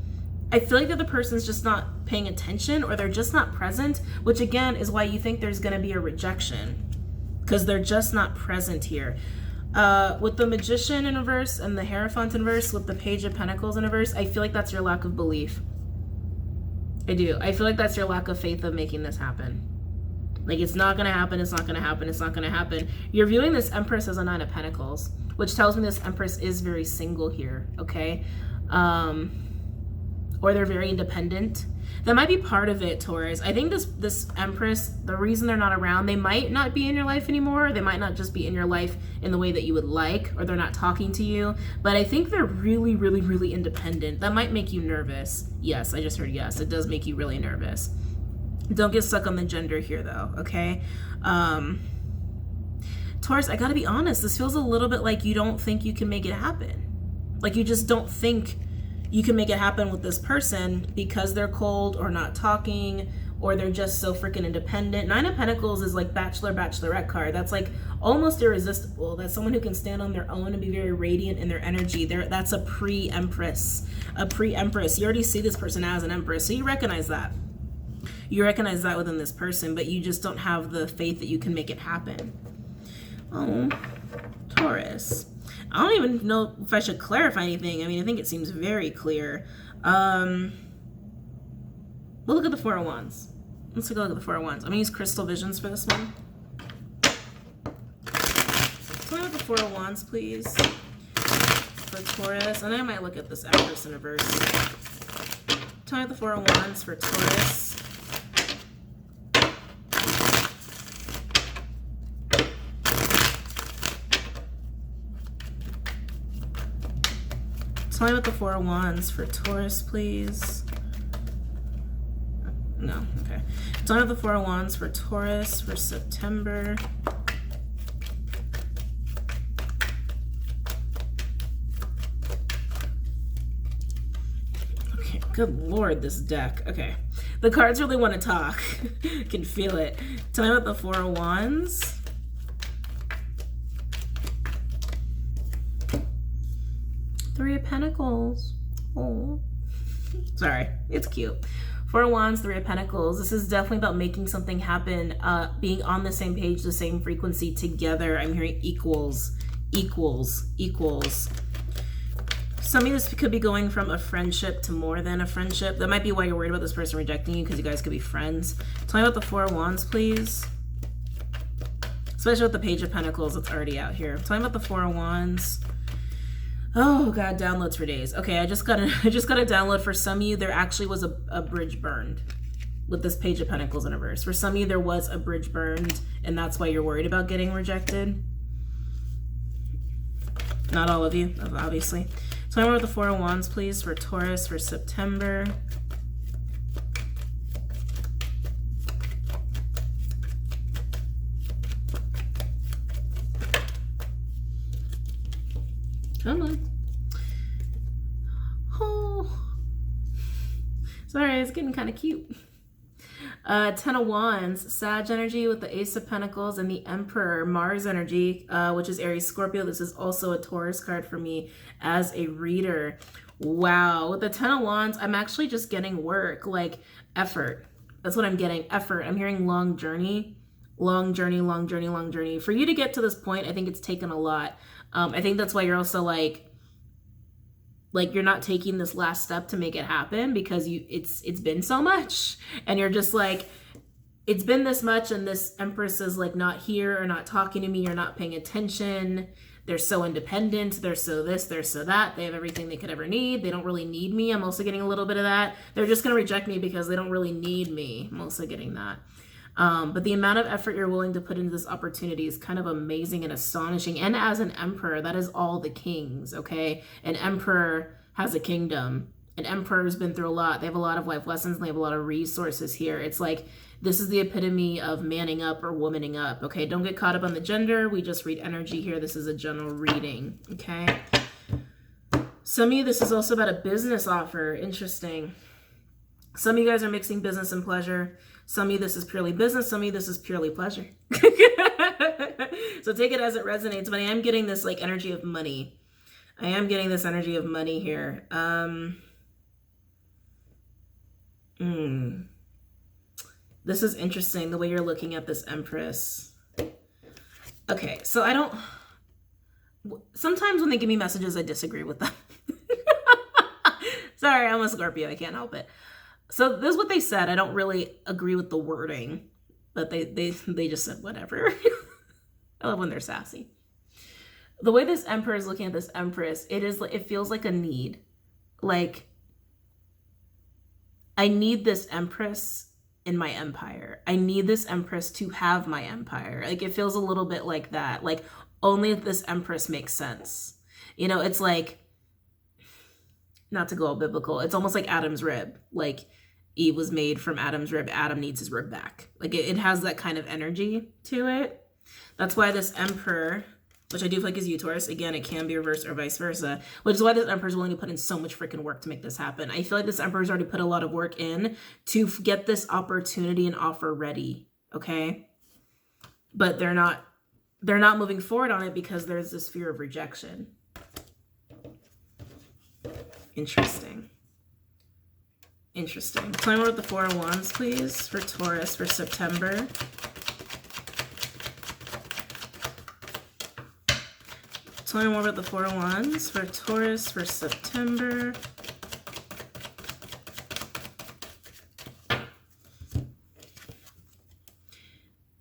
the other person's just not paying attention, or they're just not present, which again is why you think there's going to be a rejection, because they're just not present here. With the Magician in reverse and the Hierophant in reverse, with the Page of Pentacles in reverse, I feel like that's your lack of belief. I do. I feel like that's your lack of faith of making this happen. Like, it's not going to happen, it's not going to happen, it's not going to happen. You're viewing this Empress as a Nine of Pentacles, which tells me this Empress is very single here, okay? Or they're very independent. That might be part of it, Taurus. I think this Empress, the reason they're not around, they might not be in your life anymore. They might not just be in your life in the way that you would like, or they're not talking to you. But I think they're really, really, really independent. That might make you nervous. Yes, I just heard yes. It does make you really nervous. Don't get stuck on the gender here, though, okay? Taurus, I gotta be honest. This feels a little bit like you don't think you can make it happen. Like you just don't think you can make it happen with this person because they're cold or not talking, or they're just so freaking independent. Nine of Pentacles is like bachelorette card. That's like almost irresistible. That's someone who can stand on their own and be very radiant in their energy. That's a pre-empress. You already see this person as an empress, so you recognize that. You recognize that within this person, but you just don't have the faith that you can make it happen. Oh, Taurus. I don't even know if I should clarify anything. I mean, I think it seems very clear. We'll look at the Four of Wands. Let's take a look at the Four of Wands. I'm going to use Crystal Visions for this one. Tell me about the Four of Wands, please, for Taurus. And I might look at this Empress in reverse. Tell me about the Four of Wands for Taurus. Tell me about the Four of Wands for Taurus, please. No, okay. Tell me about the Four of Wands for Taurus for September. Okay, good Lord, this deck. Okay, the cards really want to talk. I can feel it. Tell me about the Four of Wands. Three of Pentacles. Oh, sorry, it's cute. Four of Wands, Three of Pentacles. This is definitely about making something happen, being on the same page, the same frequency together. I'm hearing equals. Some of this could be going from a friendship to more than a friendship. That might be why you're worried about this person rejecting you, because you guys could be friends. Tell me about the Four of Wands, please. Especially with the Page of Pentacles that's already out here. Tell me about the Four of Wands. Oh God, downloads for days. Okay, I just got a download. For some of you, there actually was a bridge burned with this Page of Pentacles in reverse. For some of you, there was a bridge burned, and that's why you're worried about getting rejected. Not all of you, obviously. Tell me about the Four of Wands, please, for Taurus for September. Come on. Oh. Sorry, it's getting kind of cute. Ten of Wands, Sag energy with the Ace of Pentacles and the Emperor, Mars energy, which is Aries Scorpio. This is also a Taurus card for me as a reader. Wow. With the 10 of Wands, I'm actually just getting work, like effort. That's what I'm getting, effort. I'm hearing long journey, long journey, long journey, long journey. For you to get to this point, I think it's taken a lot. I think that's why you're also like you're not taking this last step to make it happen, because it's been so much, and you're just like, it's been this much, and this Empress is like not here, or not talking to me, or not paying attention. They're so independent. They're so this, they're so that. They have everything they could ever need. They don't really need me. I'm also getting a little bit of that. They're just going to reject me because they don't really need me. I'm also getting that. But the amount of effort you're willing to put into this opportunity is kind of amazing and astonishing. And as an emperor, that is all the kings, okay? An emperor has a kingdom. An emperor's been through a lot. They have a lot of life lessons, and they have a lot of resources here. It's like, this is the epitome of manning up or womaning up, okay? Don't get caught up on the gender. We just read energy here. This is a general reading, okay? Some of you, this is also about a business offer. Interesting. Some of you guys are mixing business and pleasure. Some of you, this is purely business. Some of you, this is purely pleasure. So take it as it resonates. But I am getting this like energy of money. I am getting this energy of money here. This is interesting, the way you're looking at this Empress. Okay, so I don't... Sometimes when they give me messages, I disagree with them. Sorry, I'm a Scorpio. I can't help it. So this is what they said. I don't really agree with the wording, but they just said whatever. I love when they're sassy. The way this Emperor is looking at this Empress, it feels like a need. Like, I need this Empress in my empire. I need this Empress to have my empire. Like, it feels a little bit like that. Like, only if this Empress makes sense. You know, it's like, not to go all biblical, it's almost like Adam's rib. Like, Eve was made from Adam's rib. Adam needs his rib back. Like, it has that kind of energy to it. That's why this Emperor, which I do feel like is you, Taurus. Again, it can be reversed or vice versa, which is why this Emperor is willing to put in so much freaking work to make this happen. I feel like this Emperor's already put a lot of work in to get this opportunity and offer ready, okay? But they're not moving forward on it because there's this fear of rejection. Interesting. Interesting. Tell me more about the Four of Wands, please, for Taurus for September. Tell me more about the Four of Wands for Taurus for September.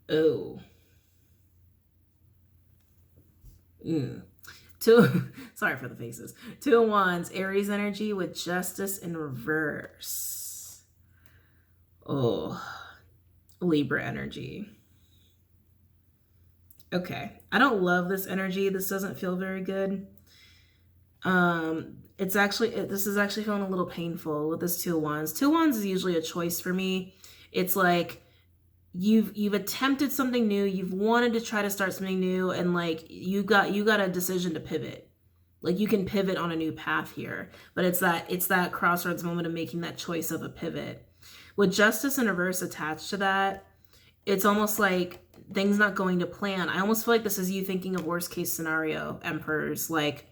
Oh. Sorry for the faces. Two of Wands, Aries energy with Justice in reverse. Oh. Libra energy. Okay, I don't love this energy. This doesn't feel very good. This is actually feeling a little painful with this Two of Wands. Two of Wands is usually a choice for me. It's like you've attempted something new, you've wanted to try to start something new, and like you got a decision to pivot. Like, you can pivot on a new path here, but it's that crossroads moment of making that choice of a pivot. With Justice in reverse attached to that, it's almost like things not going to plan. I almost feel like this is you thinking of worst case scenario, Emperors. Like,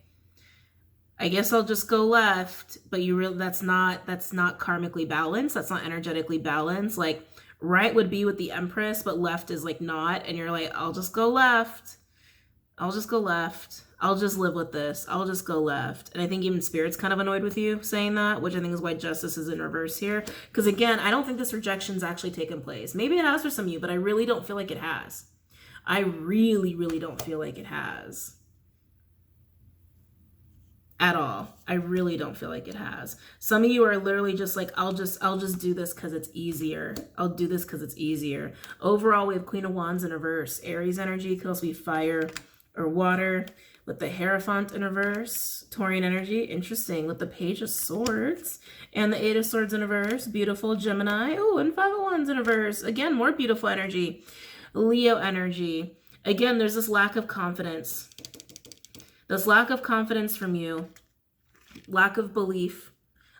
I guess I'll just go left, but that's not karmically balanced. That's not energetically balanced. Like, right would be with the Empress, but left is like not. And you're like, I'll just go left. I'll just go left. I'll just live with this. I'll just go left. And I think even Spirit's kind of annoyed with you saying that, which I think is why Justice is in reverse here. Because again, I don't think this rejection's actually taken place. Maybe it has for some of you, but I really don't feel like it has. I really, really don't feel like it has. At all. I really don't feel like it has. Some of you are literally just like, I'll just do this because it's easier. I'll do this because it's easier. Overall, we have Queen of Wands in reverse. Aries energy could also be fire or water. With the Hierophant in reverse, Taurian energy, interesting. With the Page of Swords and the Eight of Swords in reverse, beautiful Gemini. Oh, and Five of Wands in reverse. Again, more beautiful energy. Leo energy. Again, there's this lack of confidence. This lack of confidence from you. Lack of belief.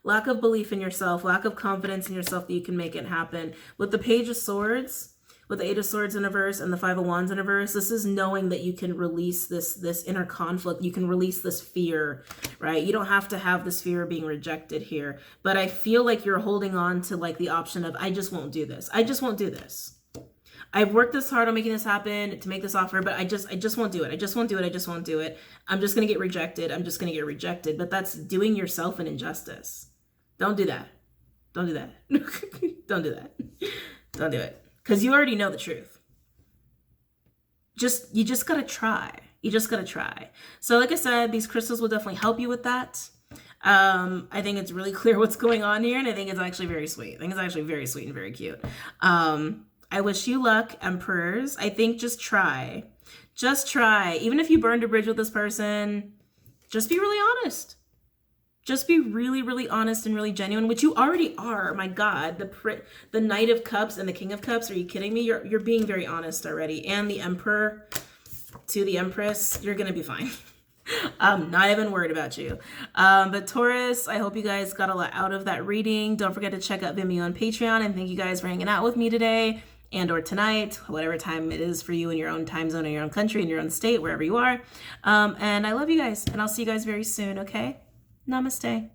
Lack of belief in yourself. Lack of confidence in yourself that you can make it happen. With the Page of Swords, with the Eight of Swords in reverse and the Five of Wands in reverse. This is knowing that you can release this inner conflict. You can release this fear, right? You don't have to have this fear of being rejected here. But I feel like you're holding on to like the option of, I just won't do this. I just won't do this. I've worked this hard on making this happen, to make this offer, but I just won't do it. I just won't do it. I just won't do it. I'm just going to get rejected. I'm just going to get rejected. But that's doing yourself an injustice. Don't do that. Don't do that. Don't do that. Don't do it. Because you already know the truth. You just got to try. You just got to try. So like I said, these crystals will definitely help you with that. I think it's really clear what's going on here, and I think it's actually very sweet. I think it's actually very sweet and very cute. I wish you luck, Emperors. I think just try. Just try. Even if you burned a bridge with this person, just be really honest. Just be really, really honest and really genuine, which you already are. My God, the Knight of Cups and the King of Cups. Are you kidding me? You're being very honest already. And the Emperor to the Empress, you're going to be fine. I'm not even worried about you. But Taurus, I hope you guys got a lot out of that reading. Don't forget to check out Vimeo and Patreon. And thank you guys for hanging out with me today and or tonight, whatever time it is for you in your own time zone, in your own country, in your own state, wherever you are. And I love you guys, and I'll see you guys very soon, okay? Namaste.